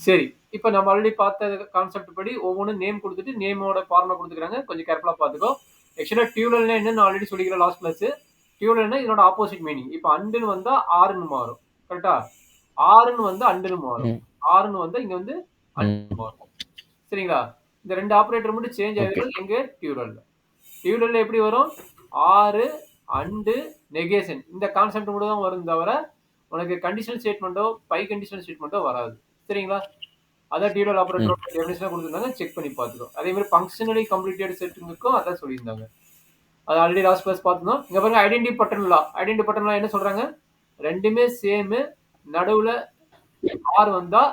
சரி. இப்ப நம்ம ஆல்ரெடி பார்த்த கான்செப்ட் படி ஒவ்வொன்னும் நேம் குடுத்துட்டு, நேமோட ஃபார்முலா குடுத்துருக்காங்க. கொஞ்சம் கேர்ஃபுல்லா பார்த்துக்கோ. ஆக்சுவலா டியூலல்னா என்னன்னு ஆல்ரெடி சொல்லிக்கிறேன் லாஸ்ட் கிளாஸ். டியூலல்னா இதனோட ஆப்போசிட் மீனிங். இப்ப அண்டுன்னு வந்தா ஆர்ன்னு மாறும். கரெக்ட்டா? ஆர்ன்னு வந்தா அண்டுன்னு மாறும். ம். ஆர்ன்னு வந்தா இங்க வந்து அண்டுன்னு ம். மாறும். சரிங்களா? இந்த 2 ஆப்பரேட்டர் மட்டும் சேஞ்ச் ஓகே. ஆகுறது எங்க? டியூலல்ல. டியூலல்ல எப்படி வரும்? Or, and, negation. இந்த கான்செப்ட் மட்டும் தான் வரும் தவிர, உனக்கு கண்டிஷனல் ஸ்டேட்மெண்ட்டோ, பை கண்டிஷனல் ஸ்டேட்மெண்ட்டோ வராது. சரிங்களா? அதான் டியூலல் ம். ஆப்பரேட்டரோட டெஃபினிஷனா குடுத்திருந்தாங்க. செக் பண்ணி பார்த்துக்கோ. அதே மாதிரி ஃபங்ஷனலி கம்ப்ளீட்டட் செட்டுக்கும் அதான் சொல்லியிருந்தாங்க. அது ஆல்ரெடி லாஸ்ட் கிளாஸ் பார்த்துருந்தோம். இங்க பாருங்க ஐடென்டி பட்டர்ன் லா. ஐடென்டி பட்டர்ன் லா என்ன சொல்றாங்க? ரெண்டுமே சேம். நடுவுல ஆர் வந்தா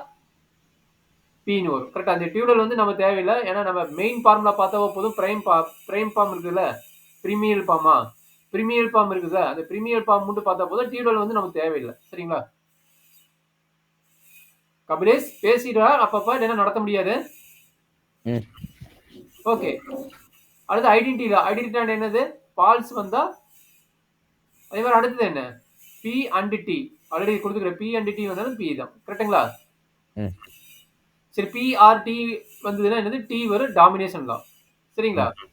பீன்னு வரும். கரெக்ட்டா? அந்த டியூலல் வந்து நம்ம தேவையில்ல. ஏன்னா நம்ம மெயின் ஃபார்முலா பார்த்தா போதும். பிரைம் ஃபார்ம் இருக்குல்ல? பிரிமியல் ஃபார்மா? பிரிமியல் ஃபார்ம் இருக்குதா? அந்த பிரிமியல் ஃபார்ம் மட்டும் பார்த்தா போதும். டியூலல் வந்து நமக்கு தேவையில்ல. சரிங்களா? கபிலேஷ் பேசிடுவா அப்பப்ப இல்லைன்னா நடத்த முடியாது. ம். ஓகே. அடுத்து ஐடென்டி லா. ஐடென்டி என்னது? ஃபால்ஸ் வந்தா அதே மாதிரி அடுத்தது என்ன? P and T. ஆல்ரெடி கொடுத்துக்கிற பி அண்ட் டி வந்தாலும் பி தான். கரெக்ட்டுங்களா? ம். சரி பி ஆர் டி வந்ததுன்னா என்னது? டி வரும் டாமினேஷன் லா. சரிங்களா? ம்.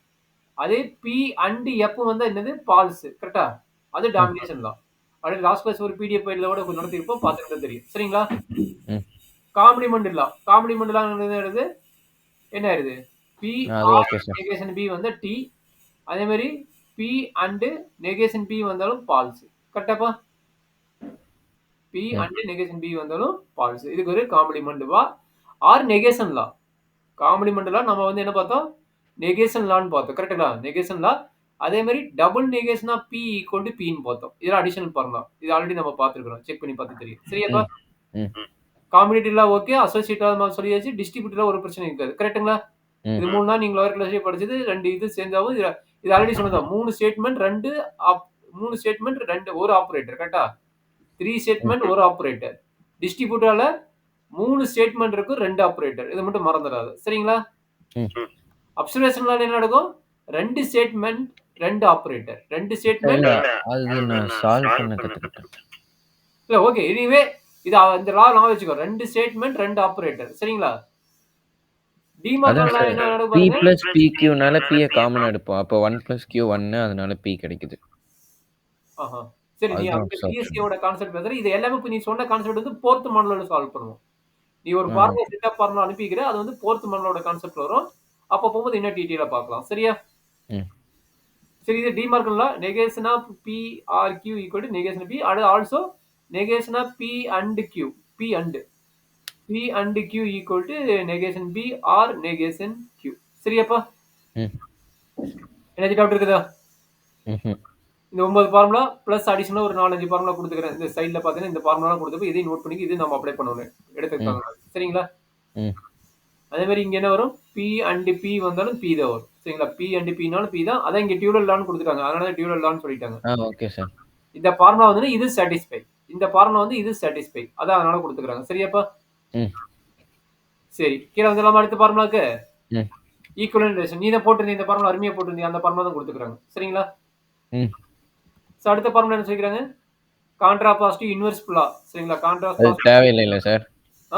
அதே பி அண்ட் எஃப் வந்தா என்னது? ஃபால்ஸ். கரெக்ட்டா? அது ம். டாமினேஷன் லா. ஆல்ரெடி லாஸ்ட் கிளாஸ் ஒரு பிடிஎஃப் ஃபைல்ல கூட நடத்திருப்போம். பார்த்துக்கிட்டா தெரியும். சரிங்களா? ம். காம்ப்ளிமெண்ட் லா. காம்ப்ளிமெண்ட் லா என்னது? என்ன ஆயிருது? பி அது or okay sir. Negation P வந்தா டி. அதே மாதிரி பி அண்ட் நெகேஷன் பி வந்தாலும் ஃபால்ஸ். கரெக்டாப்பா? பி ம். அண்ட் நெகேஷன் பி வந்தாலும் ஃபால்ஸ். இதுக்கு ஒரு complement law or negation law. Complement law நம்ம வந்து என்ன பார்த்தோம்? நெகேஷன் லான்னு பார்த்தோம். கரெக்ட்டுங்களா? Negation law. அதே மாதிரி டபுள் நெகேஷனா பி ஈக்குவல் டு பின்னு பார்த்தோம். இதெல்லாம் அடிஷனல் ஃபார்முலா. இது ஆல்ரெடி நம்ம பார்த்துருக்கிறோம். செக் பண்ணி பார்த்து தெரியும். சரியாப்பா? ம். ம். காம்பினேட்டிவ் லா ஓகே. அசோசியேட் லா நம்ம சொல்லியாச்சு. டிஸ்ட்ரிபியூட்டிவ் லா ஒரு பிரச்சனை இருக்காது. கரெக்ட்டுங்களா? ம். இது 3 தான் நீங்க லோயர் கிளாஸ்லயே படிச்சது. 2 இது சேர்ந்தாவும் இது ஆல்ரெடி சொன்னது 3 ஸ்டேட்மெண்ட் 2 3 ஸ்டேட்மெண்ட் 2 ஒரு ஆப்பரேட்டர். கரெக்ட்டா? 3 ம். ஸ்டேட்மெண்ட் ஒரு ஆப்பரேட்டர். டிஸ்ட்ரிபியூட்டர்ல 3 ஸ்டேட்மெண்ட் இருக்கும் 2 ஆப்பரேட்டர். இத மட்டும் மறந்துடாத. சரிங்களா? ம். அப்சர்வேஷன்ல என்ன நடக்கும்? 2 ஸ்டேட்மெண்ட் 2 ஆப்பரேட்டர். 2 இல்ல ஸ்டேட்மெண்ட் அது நான் சால்வ் பண்ண கத்துக்கிட்டேன். இல்ல ஓகே. எனிவே இது இந்த லா ஞாபகம் வச்சுக்கோ. 2 ஸ்டேட்மெண்ட் 2 ஆப்பரேட்டர். சரிங்களா? அதான் டிமார்கன் லா சார். என்ன நடக்கும் P பாருங்க. பிளஸ் PQனால P ய காமனா எடுப்போம். அப்போ 1 பிளஸ் Q 1 அதனால P கிடைக்குது. ஆஹா. சரி நீ அதுதான் அங்க அப்சார்ப்ஷன். பிஎஸ்சியோட கான்செப்ட் பேசுற. இது எல்லாமே இப்ப நீ சொன்ன கான்செப்ட் வந்து 4த் மாடலோட சால்வ் பண்ணுவோம். நீ ஒரு ஆ. ஃபார்முலா செட் ஆஃப் ஃபார்முலா அனுப்பிக்கிற. அது வந்து 4த் மாடலோட கான்செப்ட் வரும். அப்ப போகும்போது இன்னும் டீடைலா பார்க்கலாம். சரியா? ம். சரி இது De Morgan law negation of P or Q equal to negation P அது also negation of P and Q. P and Q equal to negation P or negation Q. சரியாப்பா? ம். ஏதாச்சும் டவுட் இருக்குதா? ம்ஹ்ம். இந்த 9 ஃபார்முலா பிளஸ் அடிஷனலா ஒரு 4, 5 ஃபார்முலா குடுத்துக்கிறேன். இந்த சைடுல பார்த்தீங்கன்னா இந்த ஃபார்முலாலாம் குடுத்தப்ப இதையும் நோட் பண்ணி இது நம்ம அப்ளை பண்ணணும். ம். எடுத்துக்கிட்டாங்க. சரிங்களா? ம். அதே மாதிரி இங்க என்ன வரும்? P அண்ட் P வந்தாலும் P தான் வரும். சரிங்களா? P அண்ட் Pனாலும் P தான். அதான் இங்க டியூலல் லான்னு குடுத்துட்டாங்க. அதனால தான் டியூலல் லான்னு சொல்லிட்டாங்க. Okay sir. இந்த ஃபார்முலா வந்து இது சாட்டிஸ்ஃபை. இந்த ஃபார்முலா வந்து இது சாட்டிஸ்ஃபை. அதான் அதனால குடுத்துக்கிறாங்க. சரியாப்பா? ம். சரி. கீழ வந்துடலாமா அடுத்த ஃபார்முலாக்கு? ம். Equivalent relation. நீ தான் போட்டிருந்தீங்க இந்த ஃபார்முலா அருமையா போட்டிருந்தீங்க. அந்த ஃபார்முலா தான் குடுத்துக்கிறாங்க. சரிங்களா? ம். சோ அடுத்த ஃபார்முலா என்ன சொல்லிக்கிறாங்க? கான்ட்ராபாசிட்டிவ் இன்வெர்ஸ் லா. சரிங்களா? அது கான்ட்ராபாசிட்டிவ் தேவையில்லைல சார்.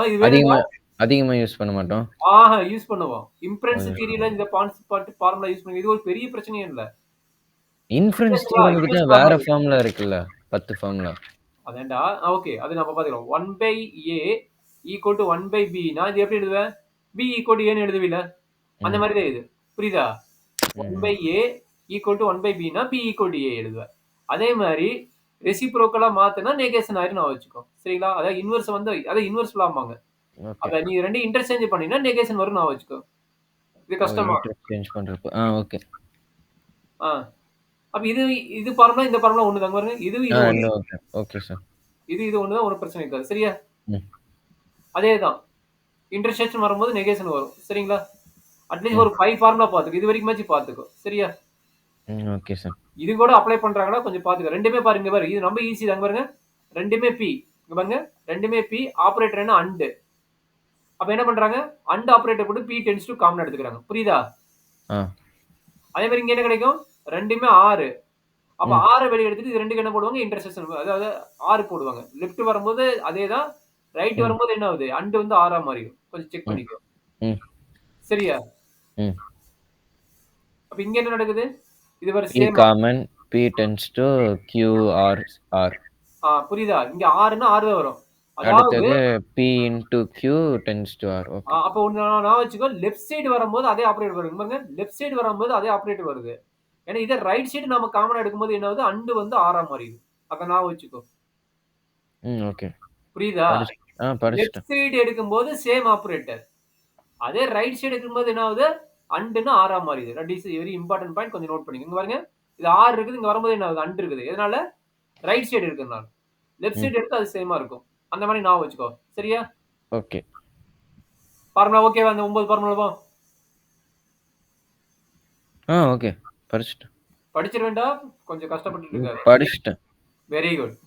இது வேணும்டா. அதிகமா யூஸ் பண்ண மாட்டோம். யூஸ் பண்ணுவோம். இம்பரன்ஸ் தியரியில இந்த ஃபார்முலா யூஸ் பண்ணுங்க. இது ஒரு பெரிய பிரச்சனையே இல்ல. இன்ஃபரன்ஸ் தியரம்க்கு தான் வேற ஃபார்முலா இருக்குல்ல. 10 ஃபார்முலா. அதான்டா. ஓகே. அது நம்ம பாத்துக்கலாம். 1/a ஈக்குவல் டு 1/b னா இது எப்படி எழுதுவேன்? b ஈக்குவல் டு a ன்னு எழுதுவீல? அந்த ம். மாதிரி தான் இது. புரியுதா? ம். 1/a ஈக்குவல் டு 1/b னா b ஈக்குவல் டு a எழுதுவேன். அதே மாதிரி ரெசிப்ரோக்கலா மாத்துனா நெகேஷன் ஆயிரும் நான் வச்சுக்கோ. சரிங்களா? அதாவது இன்வெர்ஸ் வந்து அத இன்வெர்ஸ் லாம்பாங்க. ஓகே. அத நீ 2 இன்டர்சேஞ்ச் பண்ணினா நெகேஷன் வரும் நான் வச்சுக்கோ. இது கஷ்டமா? இன்டர்சேஞ்ச் பண்றப்ப. ஓகே. ஆ. அப்ப இது ஃபார்முலா இந்த ஃபார்முலா ஒண்ணு தாங்க பாருங்க. இது ஒண்ணு. ரெண்டும் ஓகே. Okay sir. இது ஒண்ணு தான் ஒரு பிரச்சனை இருக்காது. சரியா? ம். அதேதான். இன்டர்செக்ஷன் வரும்போது நெகேஷன் வரும். சரிங்களா? அட்லீஸ்ட் ம். ஒரு 5 ஃபார்முலா பாத்துக்கோ. இது வரைக்குமாச்சும் பாத்துக்கோ. சரியா? Okay sir. இது கூட அப்ளை பண்றாங்களா கொஞ்சம் பாத்துக்க. ரெண்டுமே பாருங்க பாரு. இது ரொம்ப ஈஸி தாங்க பாருங்க. ரெண்டுமே P. இங்க பாருங்க. ரெண்டுமே P. ஆப்பரேட்டர் என்ன அண்ட். அப்ப என்ன பண்றாங்க? அண்ட் ஆப்பரேட்டர் போட்டு P டெண்ட்ஸ் டு காமன் எடுத்துக்கிறாங்க. புரியுதா? அதே மாதிரி இங்க என்ன கிடைக்கும்? ரெண்டுமே 6. அப்ப 6 வெளிய எடுத்துட்டு இது ரெண்டுக்கு என்ன போடுவாங்க? இன்டர்செக்ஷன் அதாவது 6 போடுவாங்க. லெஃப்ட் வரும்போது அதேதான். ரைட் ம். வரும்போது என்ன ஆகுது? அண்ட் வந்து ஆறா மாறிடும். கொஞ்சம் செக் ம். பண்ணிக்கோ. ம். சரியா? ம். அப்ப இங்க என்ன நடக்குது? இது வேற P சேமா? Common P tends to Q or R. புரியுதா? இங்க 6ன்னா 6 தான் வரும். அதாவது அடுத்தது P into Q tends to R. Okay. அப்ப ஒண்ணு ஞாபகம் வச்சுக்கோ. லெஃப்ட் சைடு வரும்போது அதே ஆப்பரேட்டர் வருது. பாருங்க. லெஃப்ட் சைடு வரும்போது அதே ஆப்பரேட்டர் வருது. ஏன்னா இதே ரைட் சைடு நம்ம காமனா எடுக்கும்போது என்ன ஆகுது? அண்ட் வந்து 6ஆ மாறிடுது. அத ஞாபகம் வச்சுக்கோ. ம். ஓகே. புரியுதா? லெஃப்ட் படிச்சுட்டேன். சைடு எடுக்கும்போது சேம் ஆப்பரேட்டர். அதே ரைட் சைடு எடுக்கும்போது என்ன ஆகுது? அண்டுன்னு 6ஆ மாறிடுது. That is very important point. கொஞ்சம் நோட் பண்ணிக்கங்க. இங்க பாருங்க. இது 6 இருக்குது. இங்க வரும்போது என்ன ஆகுது? அண்ட் இருக்குது. எதனால? ரைட் சைடு இருக்கிறதுனால. லெஃப்ட் ம். சைடு எடுத்தா அது சேமா இருக்கும். அந்த மாரி ஞாபகம் வச்சுக்கோ. சரியா? ஓகே. ஃபார்முலா ஓகேவா? அந்த 9 ஃபார்முலாவும்? ஓகே. படிச்சுட்டேன். படிச்சிட வேண்டாம். கொஞ்சம் கஷ்டப்பட்டுட்டு இருக்காத. சரியா? படிச்சுட்டேன். Very good.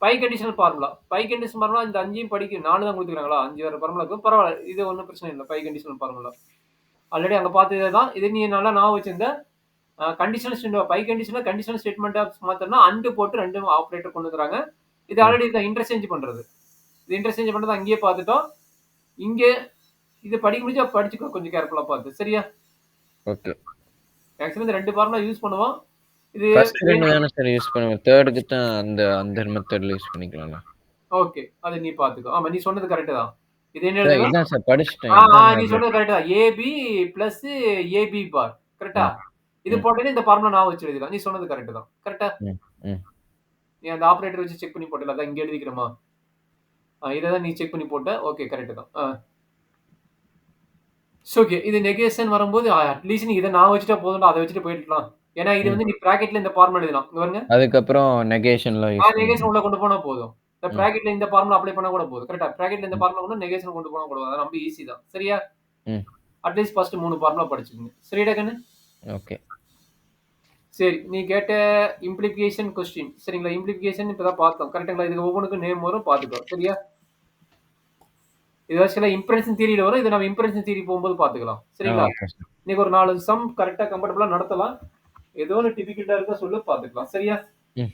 Biconditional formula. Biconditional formula இந்த 5யும் படிக்க 4 தான் குடுத்துருக்காங்களா? 5 வேற ஃபார்முலா இருக்கும். பரவால்ல. இது ஒண்ணும் பிரச்சனை இல்ல. By conditional formula. ஆல்ரெடி அங்க பார்த்ததே தான். இது நீ நல்லா ஞாபகம் வச்சிருந்த. Conditional statement biconditional conditional ஸ்டேட்மெண்ட்டா மாத்தணும்னா அண்ட் போட்டு 2 ஆப்பரேட்டர் கொண்டு வந்துறாங்க. இது ம். ஆல்ரெடி இதான் இன்டர்சேஞ்ச் பண்றது. இது இன்டர்சேஞ்ச் பண்றது அங்கேயே பார்த்துட்டோம். இங்க இது படிக்க முடிஞ்சா படிச்சுக்கோ கொஞ்சம் கேர்ஃபுல்லா பார்த்து. சரியா? ஓகே. மேக்ஸிமம் இந்த 2 ஃபார்முலா யூஸ் பண்ணுவோம். இது ஃபர்ஸ்ட் 2 தானே சார் யூஸ் பண்ணுவேன். 3க்கு தான் அந்த மெத்தட்ல யூஸ் பண்ணிக்கலாம்ல. ஓகே. அத நீ பார்த்துக்கோ. ஆமா நீ சொன்னது கரெக்ட் தான். இது என்ன சார் எழுதுவ? இதான் சார் படிச்சுட்டேன். இதான் நீ ஞாபகம் சொன்னது இருக்கு. கரெக்ட் தான். ஏபி பிளஸ் ஏபி பார். கரெக்ட்டா? ம். இது ம். போட்டேன்னா இந்த ஃபார்முலா ஞாபகம் வச்சு எழுதிடலாம். நீ சொன்னது கரெக்ட் தான். கரெக்ட்டா? ம். ம். நீ அந்த ஆப்பரேட்டர் வச்சு செக் பண்ணி போட்டல. அதான் இங்க எழுதிக்கிறோமா? இத தான் நீ செக் பண்ணி போட்ட. ஓகே கரெக்ட் தான். ஓகே. இது நெகேஷன் வரும்போது அட்லீஸ்ட் நீ இத ஞாபகம் வச்சுட்டா போதும்டா. அத வச்சுட்டு போயிடலாம். ஏன்னா இது ம். வந்து நீ பிராக்கெட்ல இந்த ஃபார்முலா எழுதலாம். இங்க பாருங்க. அதுக்கப்புறம் நெகேஷன்லாம் யூஸ் நெகேஷன் பண்ணிக்கலாம். உள்ள கொண்டு போனா போதும். இந்த ம். பிராக்கெட்ல இந்த ஃபார்முலா அப்ளை பண்ணா கூட போதும். கரெக்ட்டா? பிராக்கெட்ல இந்த ம். ஃபார்முலா கொண்டு நெகேஷன் கொண்டு போனா கூட அது ரொம்ப ஈஸி தான். சரியா? ம். அட்லீஸ்ட் ஃபர்ஸ்ட் 3 ஃபார்முலா படிச்சுக்கங்க. சரியாடா கண்ணு? ஓகே. சரி. நீ கேட்ட இம்ப்ளிகேஷன் கொஸ்டின். சரிங்களா? இம்ப்ளிகேஷன் இப்ப தான் பார்த்தோம். கரெக்ட்டுங்களா? இதுக்கு ஒவ்வொன்னுக்கும் நேம் வரும் பார்த்துக்கோ. சரியா? இது ஆக்சுவலா இம்பெடன்ஸ் தியரில வரும். இத நம்ம இம்பெடன்ஸ் தியரி போகும்போது பார்த்துக்கலாம். சரிங்களா? Okay sir. இன்னைக்கு ஒரு 4 சம் கரெக்ட்டா கம்ஃபர்டபுளா நடத்தலாம். ஏதோ ஒண்ணு டிஃபிகல்ட்டா இருந்தா சொல்லு பார்த்துக்கலாம். சரியா? ம்.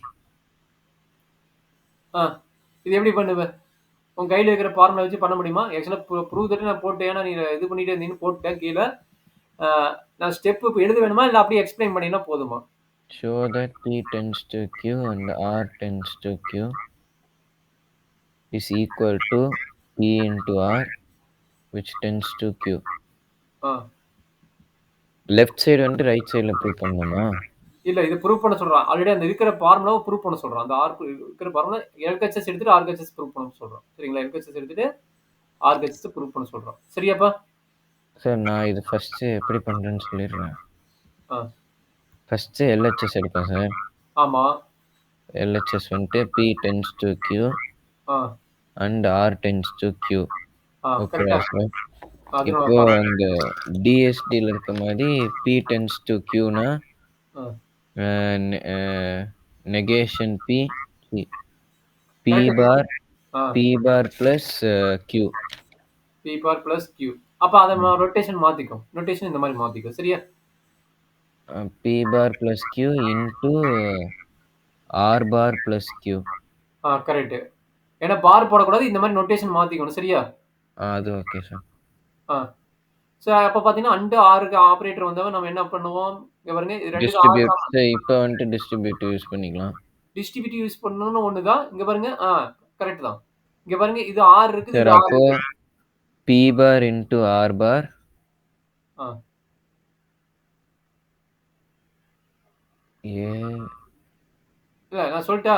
ஆ. இது எப்படி பண்ணுவ? உன் கையில இருக்கிற ஃபார்முலா வச்சு பண்ண முடியுமா? ஆக்சுவலா ப்ரூவ் தட் நான் போட்டேன். ஏன்னா நீ இது பண்ணிட்டே இருந்தீன்னு போட்டுட்டேன் கீழ. ஆ நான் ஸ்டெப் இப்ப எழுத வேணுமா? இல்ல அப்படியே எக்ஸ்பிளைன் பண்ணீங்கன்னா போதுமா? Show that P tends to Q and R tends to Q is equal to P into R which tends to Q. ஆ. லெஃப்ட் சைடு வந்துட்டு ரைட் சைடுல ப்ரூவ் பண்ணணுமா? இல்ல இது ப்ரூவ் பண்ண சொல்றான். ஆல்ரெடி அந்த இருக்கிற ஃபார்முலாவ ப்ரூவ் பண்ண சொல்றான். அந்த இருக்கிற ஃபார்முலா எல்ஹெச்எஸ் எடுத்துட்டு ஆர்ஹெச்எஸ் ப்ரூவ் பண்ண சொல்றான். சரிங்களா? எல்ஹெச்எஸ் எடுத்துட்டு ஆர்ஹெச்எஸ் ப்ரூவ் பண்ண சொல்றான். சரியாப்பா? சார் நான் இது ஃபர்ஸ்ட்டு எப்படி பண்றேன்னு சொல்லிடுறேன். ஆ. ஃபர்ஸ்ட்டு எல்ஹெச்எஸ் எடுப்பேன் சார். ஆமா. எல்ஹெச்எஸ் வந்துட்டு P tends to Q ஆ. and R tends to Q. ஓகேவா கரெக்ட்டா. சார்? அது நம்ம இப்போ பார்த்தோம். அந்த DSDல இருக்க மாதிரி P tends to Qனா ஆ. Negation P correct. பார் ஆ. P bar plus Q. P bar plus Q. அப்ப அத ரொட்டேஷன் மாத்திக்கோ. ரொட்டேஷன் இந்த மாரி மாத்திக்கோ. சரியா? P bar plus Q into R bar plus Q. Correct. ஏன்னா பார் போடக்கூடாது. இந்த மாரி நோட்டேஷன் மாத்திக்கணும். சரியா? அது ஓகே சார். ஆ. அப்ப பார்த்தீங்கன்னா, அண்ட் ஆருக்கு ஆப்பரேட்டர் வந்தவன் நம்ம என்ன பண்ணுவோம்? இங்க பாருங்க. இது 2க்கும் ஆர் டிஸ்ட்ரிபியூட் காமன். இப்போ வந்துட்டு டிஸ்ட்ரிபியூட் யூஸ் பண்ணிக்கலாம். டிஸ்ட்ரிபியூட்டிவ் யூஸ் பண்ணணும்னு ஒண்ணு தான். இங்க பாருங்க. கரெக்ட் தான். இங்க பாருங்க. இது ஆர் இருக்குது. சார் இது ஆர் அப்போ இருக்குது. P பார் இன்டு R பார் ஆ. ஏ இல்ல நான் சொல்லட்டா?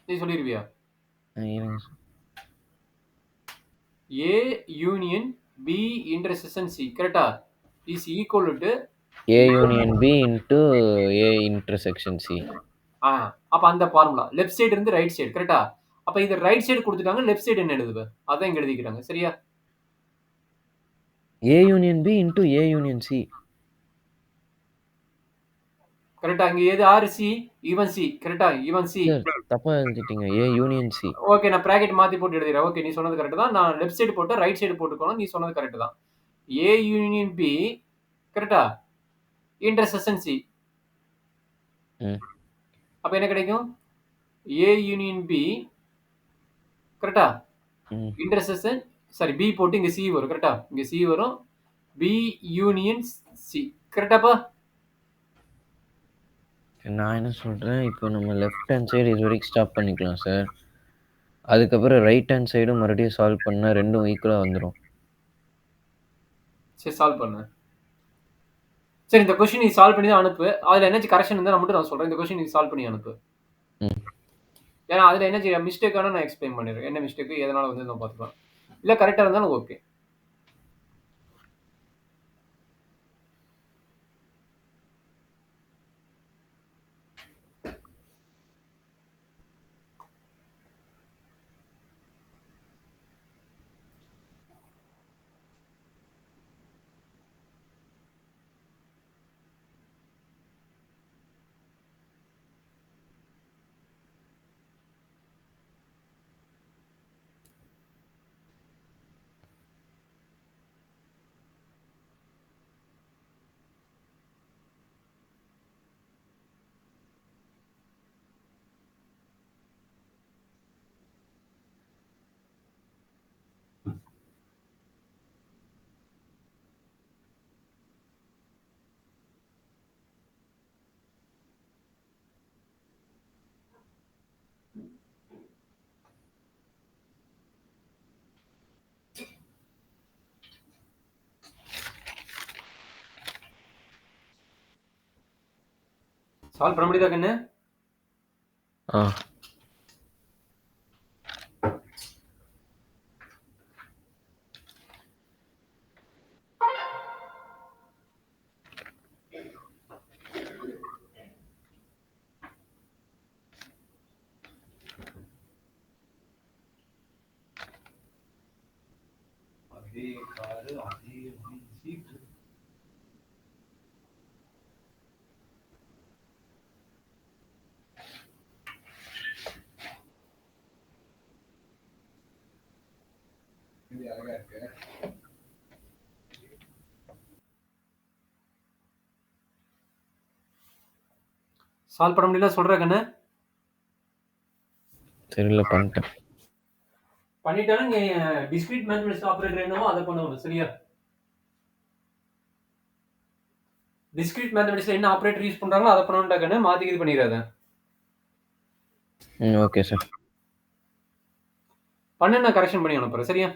நீ சொல்லிருவியா? இருங்க sir. A union B intersection C. கரெக்ட்டா? Is equal to A union B into A intersection C. அப்ப அந்த ஃபார்முலா. லெஃப்ட் சைடு இருந்து ரைட் சைடு. கரெக்ட்டா? அப்ப இது ரைட் சைடு குடுத்துட்டாங்க. லெஃப்ட் சைடு என்ன எழுதுவ? அதான் இங்க எழுதிக்கிறாங்க. சரியா? A union B into A union C. கரெக்ட்டா? இங்க எது ஆர் சி? Even C. கரெக்ட்டா? Even C. சார் தப்பா எழுதிட்டீங்க. A union C. ஓகே. நான் பிராக்கெட் மாத்தி போட்டு எழுதிறேன். ஓகே. நீ சொன்னது கரெக்ட் தான். நான் லெஃப்ட் சைடு போட்டேன். ரைட் சைடு போட்டுக்கணும். நீ சொன்னது கரெக்ட் தான். ஏ யூனியன் பி கரெக்ட்டா? Intersection C. ம். அப்ப என்ன கிடைக்கும்? ஏ யூனியன் பி கரெக்ட்டா? இன்டர்செக்ஷன் சாரி பி போட்டு இங்க சி வரும் கரெக்டா? இங்க சி வரும். பி யூனியன் சி கரெக்டாப்பா? நான் என்ன சொல்றேன், இப்போ நம்ம லெஃப்ட் ஹேண்ட் சைடு இது வரைக்கும் ஸ்டாப் பண்ணிக்கலாம் சார். அதுக்கப்புறம் ரைட் ஹேண்ட் சைடும் மறுபடியும் சால்வ் பண்ணா ரெண்டும் ஈக்குவலா வந்துரும். சரி சால்வ் பண்ணு. சரி இந்த கொஸ்டின் நீ சால்வ் பண்ணி தான் அனுப்பு. அதுல என்னாச்சும் கரெக்ஷன் இருந்தா மட்டும் நான் சொல்றேன். இந்த கொஸ்டின் நீ சால்வ் பண்ணி அனுப்பு. ஏன்னா அதுல என்ன மிஸ்டேக்கான நான் எக்ஸ்பிளைன் பண்ணிடுறேன். என்ன மிஸ்டேக் எதனால வந்து நான் பார்த்துக்கலாம். இல்ல கரெக்டா இருந்தாலும் ஓகே. சால்வ் பண்ண முடியுதா கண்ணு? அதே காரு அதே சீட்டு. இது அழகா இருக்கு. சால்வ் பண்ண முடியல சொல்ற கண்ணு? தெரியல பண்ணிட்டேன். பண்ணிட்டாலும் நீ டிஸ்கிரீட் மேத்தமெட்டிக்ஸ் ஆபரேட்டர் என்னவோ அதை பண்ணணும் சரியா? டிஸ்கிரீட் மேத்தமெட்டிக்ஸ்ல என்ன ஆபரேட்டர் யூஸ் பண்றாங்களோ அதை பண்ணணும்டா கண்ணு. மாத்தி இது பண்ணிடாத. Okay sir. பண்ண நான் கரெக்ஷன் பண்ணி அனுப்புறேன் சரியா?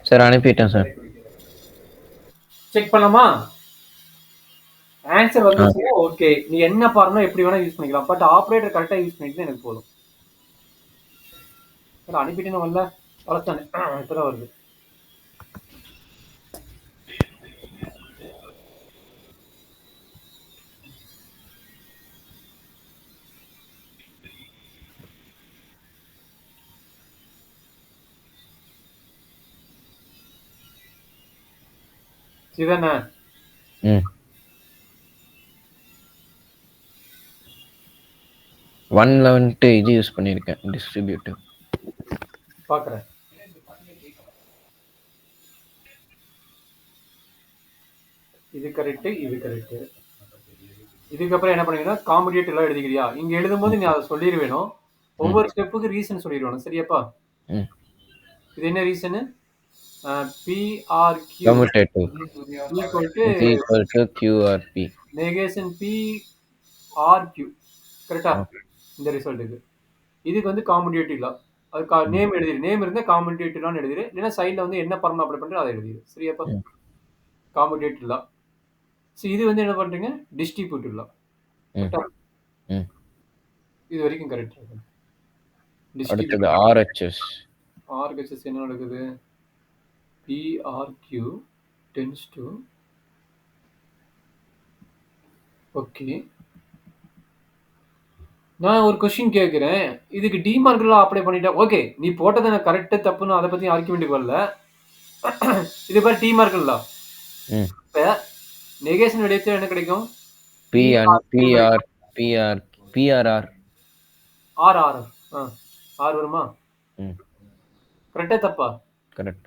சார் அனுப்பிட்டேன் சார். செக் பண்ணலாமா? ஆன்சர் வந்து ஓகே. நீ என்ன பாருனா எப்படி வேணா யூஸ் பண்ணிக்கலாம். பட் ஆபரேட்டர் கரெக்டா யூஸ் பண்ணிட்டு எனக்கு போதும். அனுப்பிட்டேன்னு வரல வளர்த்தானே இப்பதான் வருது. சரிதானே? ஒன்ல வந்துட்டு இது யூஸ் பண்ணியிருக்கேன் டிஸ்ட்ரிபியூட்டிவ். பார்க்குறேன். இது கரெக்ட் இது கரெக்ட். இதுக்கப்புறம் என்ன பண்ணுவீங்கன்னா காம்படிட்டிவ் எல்லாம் எழுதிக்கிறியா? இங்க எழுதும்போது நீ அதை சொல்லிடுவேணும். ஒவ்வொரு ஸ்டெப்புக்கு ரீசன் சொல்லிடுவேணும் சரியாப்பா? இது என்ன reason? PRQ commutative equal to QRP. negation P RQ கரெக்டா? இந்த ரிசல்ட்டுக்கு. இதுக்கு வந்து காமுடேட்டிவ் லா. அது நேம் எழுதிரு. நேம் இருந்தா காமுடேட்டிவ் லான்னு எழுதிரு. இல்லைன்னா சைடுல வந்து என்ன ஃபார்முலா அப்ளை பண்றியோ அத எழுதிரு. சரியாப்பா? காமுடேட்டிவ் லா. இது வந்து என்ன பண்றீங்க? டிஸ்ட்ரிபியூட்டிவ் லா. கரெக்டா? இது வரைக்கும் கரெக்ட். அடுத்தது RHS. RHS என்ன நடக்குது? PRQ tends to okay. நான் ஒரு கொஸ்டின் கேட்கிறேன். இதுக்கு டிமார்க் லா அப்ளை பண்ணிட்டா ஓகே. நீ போட்டது எனக்கு கரெக்ட் தப்புன்னு அத பத்தி ஆர்குமென்ட்க்கு வரல. இது பாரு டிமார்க் லா. இப்ப நெகேஷன் வெளியேச்சா என்ன கிடைக்கும்? PRR. RR. R வருமா? கரெக்ட்டா தப்பா? கரெக்ட்.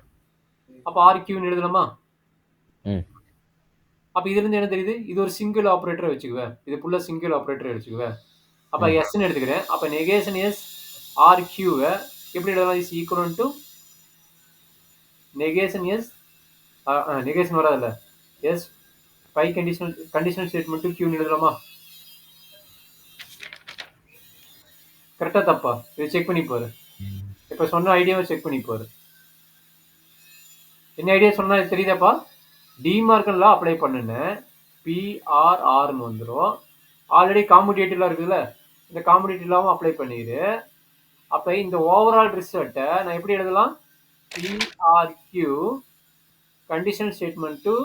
அப்ப RQ ன்னு எழுதலாமா? அப்ப இதுல இருந்து என்ன தெரியுது? இது ஒரு சிங்கிள் ஆபரேட்டர் வச்சுக்குவேன். இது ஃபுல்லா சிங்கிள் ஆபரேட்டர் வச்சுக்குவேன். அப்ப S ன்னு எடுத்துக்கிறேன். அப்ப நெகேஷன் S RQ வ எப்படி எழுதலாம்? Is equal to negation S negation வராதுல்ல. S biconditional statement Q ன்னு எழுதலாமா? கரெக்ட்டா தப்பா? இத செக் பண்ணி பாரு. இப்ப சொன்ன ஐடியாவை செக் பண்ணி பாரு. என்ன ஐடியா சொன்னா தெரியுதாப்பா? டிமார்கன் லா அப்ளை பண்ணுனேன். PRR ன்னு வந்துரும். ஆல்ரெடி காமுடேட்டிவ் லா இருக்குல்ல. இந்த காமுடேட்டிவ் லாவும் அப்ளை பண்ணிரு. அப்ப இந்த ஓவரால் ரிசல்ட்ட நான் எப்படி எழுதலாம்? PRQ கண்டிஷனல் ஸ்டேட்மென்ட் டு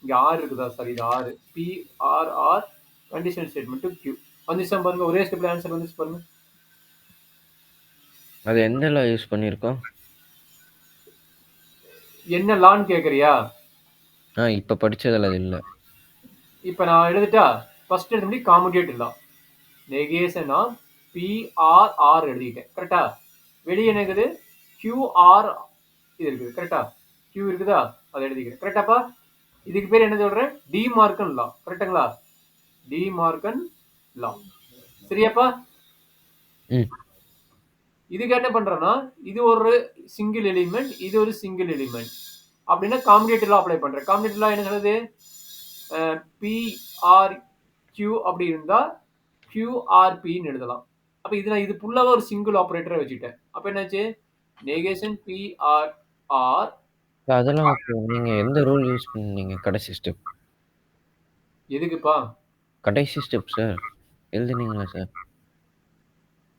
இங்க R இருக்குதா? சாரி இது R. PRR conditional statement to Q. வந்துச்சா பாருங்க. ஒரே ஸ்டெப்ல ஆன்சர் வந்துச்சு பாருங்க. அது எந்த லா யூஸ் பண்ணிருக்கோம்? என்ன லான்னு கேக்குறியா? இப்ப படிச்சதுல அது இல்ல. இப்ப நான் எழுதிட்டா? ஃபர்ஸ்ட் எழுதும்படி commutative law. Negation of PRR எழுதிட்டேன். கரெக்ட்டா? வெளிய என்ன இருக்குது? QR இது இருக்குது. கரெக்ட்டா? Q இருக்குதா? அத எழுதிக்கிறேன். கரெக்ட்டாப்பா? இதுக்கு பேர் என்ன சொல்றேன்? டிமார்கன் லா. கரெக்ட்டுங்களா? டிமார்கன் லா. சரியாப்பா? இதுக்கு என்ன பண்றேன்னா, இது ஒரு சிங்கிள் எலிமெண்ட், இது ஒரு சிங்கிள் எலிமெண்ட். அப்படின்னா காமுடேட்டிவ் லா அப்ளை பண்றேன். காமுடேட்டிவ் லா என்ன சொல்லுது? PRQ அப்படி இருந்தா QRP ன்னு எழுதலாம். அப்ப இது ஃபுல்லாவே ஒரு சிங்கிள் ஆபரேட்டரா வச்சுட்டேன். அப்ப என்னாச்சு? நெகேஷன் PRR அதெல்லாம் ஓகே. நீங்க எந்த ரூல் யூஸ் பண்ணீங்க கடைசி ஸ்டெப்? எதுக்குப்பா? கடைசி ஸ்டெப் சார். எழுதுனீங்களா சார்?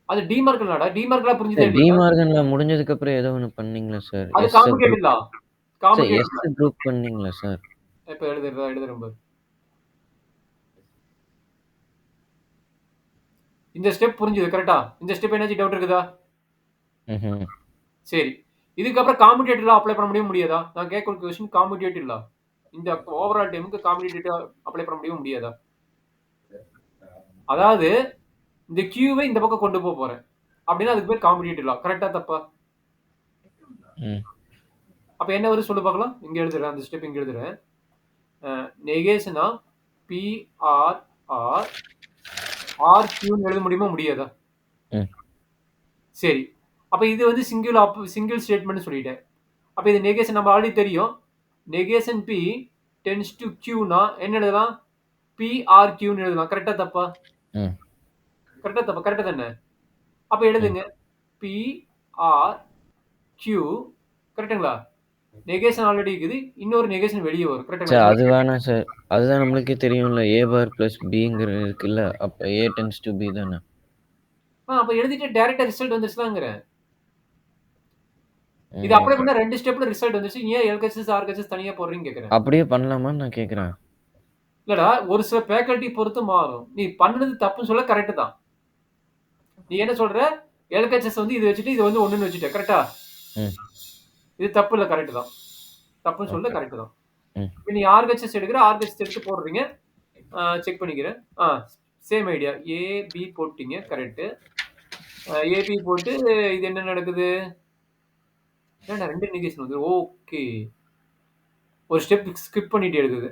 அது டிமார்கன் லாடா. டிமார்க் லா புரிஞ்சுதா இல்லையா? டிமார்கன் லா முடிஞ்சதுக்கு அப்புறம் ஏதோ ஒண்ணு பண்ணீங்களா சார்? அது எஸ் காமுடேட்டிவ் லா. சார் காமுடேட்டிவ் லா. எஸ் குரூப் பண்ணீங்களா சார்? இப்ப எழுதுறேன் பாரு. இந்த ஸ்டெப் புரிஞ்சுது கரெக்ட்டா? இந்த ஸ்டெப் என்னாச்சு டவுட் இருக்குதா? சரி. இதுக்கப்புறம் காமுடேட்டிவ் லா அப்ளை பண்ண முடியாதா? நான் கேட்கிற கொஸ்டின் காமுடேட்டிவ் லா. இந்த ஓவரால் டேர்முக்கு காமுடேட்டிவ் அப்ளை பண்ண முடியாதா? அதாவது இந்த Q-வை இந்த பக்கம் கொண்டு போறேன். அப்படின்னா அதுக்கு பேர் காமுடேட்டிவ் லா. கரெக்ட்டா தப்பா? அப்ப என்ன வருது சொல்லு பார்க்கலாம். இங்க எழுதுறேன். அந்த ஸ்டெப் இங்க எழுதுறேன். நெகேஷன் ஆஃப் PRR RQ ன்னு எழுத முடியுமா? முடியாதா? சரி. அப்ப இது வந்து சிங்கிள் ஸ்டேட்மென்ட்னு சொல்லிட்டேன். அப்ப இது நெகேஷன் நம்ம ஆல்ரெடி தெரியும். Negation P tends to Q னா என்ன எழுதலாம்? PRQ ன்னு எழுதலாம். கரெக்ட்டா தப்பா? கரெக்ட்டா தப்பா? கரெக்ட் தானே? அப்ப எழுதுங்க. PRQ கரெக்ட்டுங்களா? நெகேஷன் ஆல்ரெடி இருக்குது. இன்னொரு நெகேஷன் வெளிய வரும். சார் கரெக்ட்டுங்களா? அது வேணாம் சார். அதுதான் நம்மளுக்கே தெரியும்ல. A பார் பிளஸ் Bங்கிறது இருக்குல்ல. அப்ப A டெண்ட்ஸ் டு B தானே? அப்ப எழுதிட்டு டைரக்ட்டா ரிசல்ட் வந்துருச்சுதாங்கறேன். இது அப்ளை பண்ணா 2 ஸ்டெப்ல ரிசல்ட் வந்துச்சு. ஏன் LHS, RHS தனியா போடுறீங்கன்னு கேக்குறேன். அப்படியே பண்ணலாமான்னு நான் கேக்குறேன். இல்லடா, ஒரு சில ஃபேக்கல்டி பொறுத்து மாறும். நீ பண்ணது தப்புன்னு சொல்ல கரெக்ட் தான். நீ என்ன சொல்ற? LHS வந்து இது வச்சுட்டு இது வந்து 1ன்னு வச்சுட்ட. கரெக்ட்டா? இது தப்பு இல்ல, கரெக்ட் தான். தப்புன்னு சொல்ல கரெக்ட் தான். இப்ப நீ RHS எடுக்குற, RHS எடுத்து போடுறீங்க. செக் பண்ணிக்கிறேன். Same idea. A, B போட்டீங்க. கரெக்ட். AB போட்டு இது என்ன நடக்குது? ஏன்டா 2 நெகேஷன் வருது? ஓகே. ஒரு ஸ்டெப் ஸ்கிப் பண்ணிட்டு எழுதுது.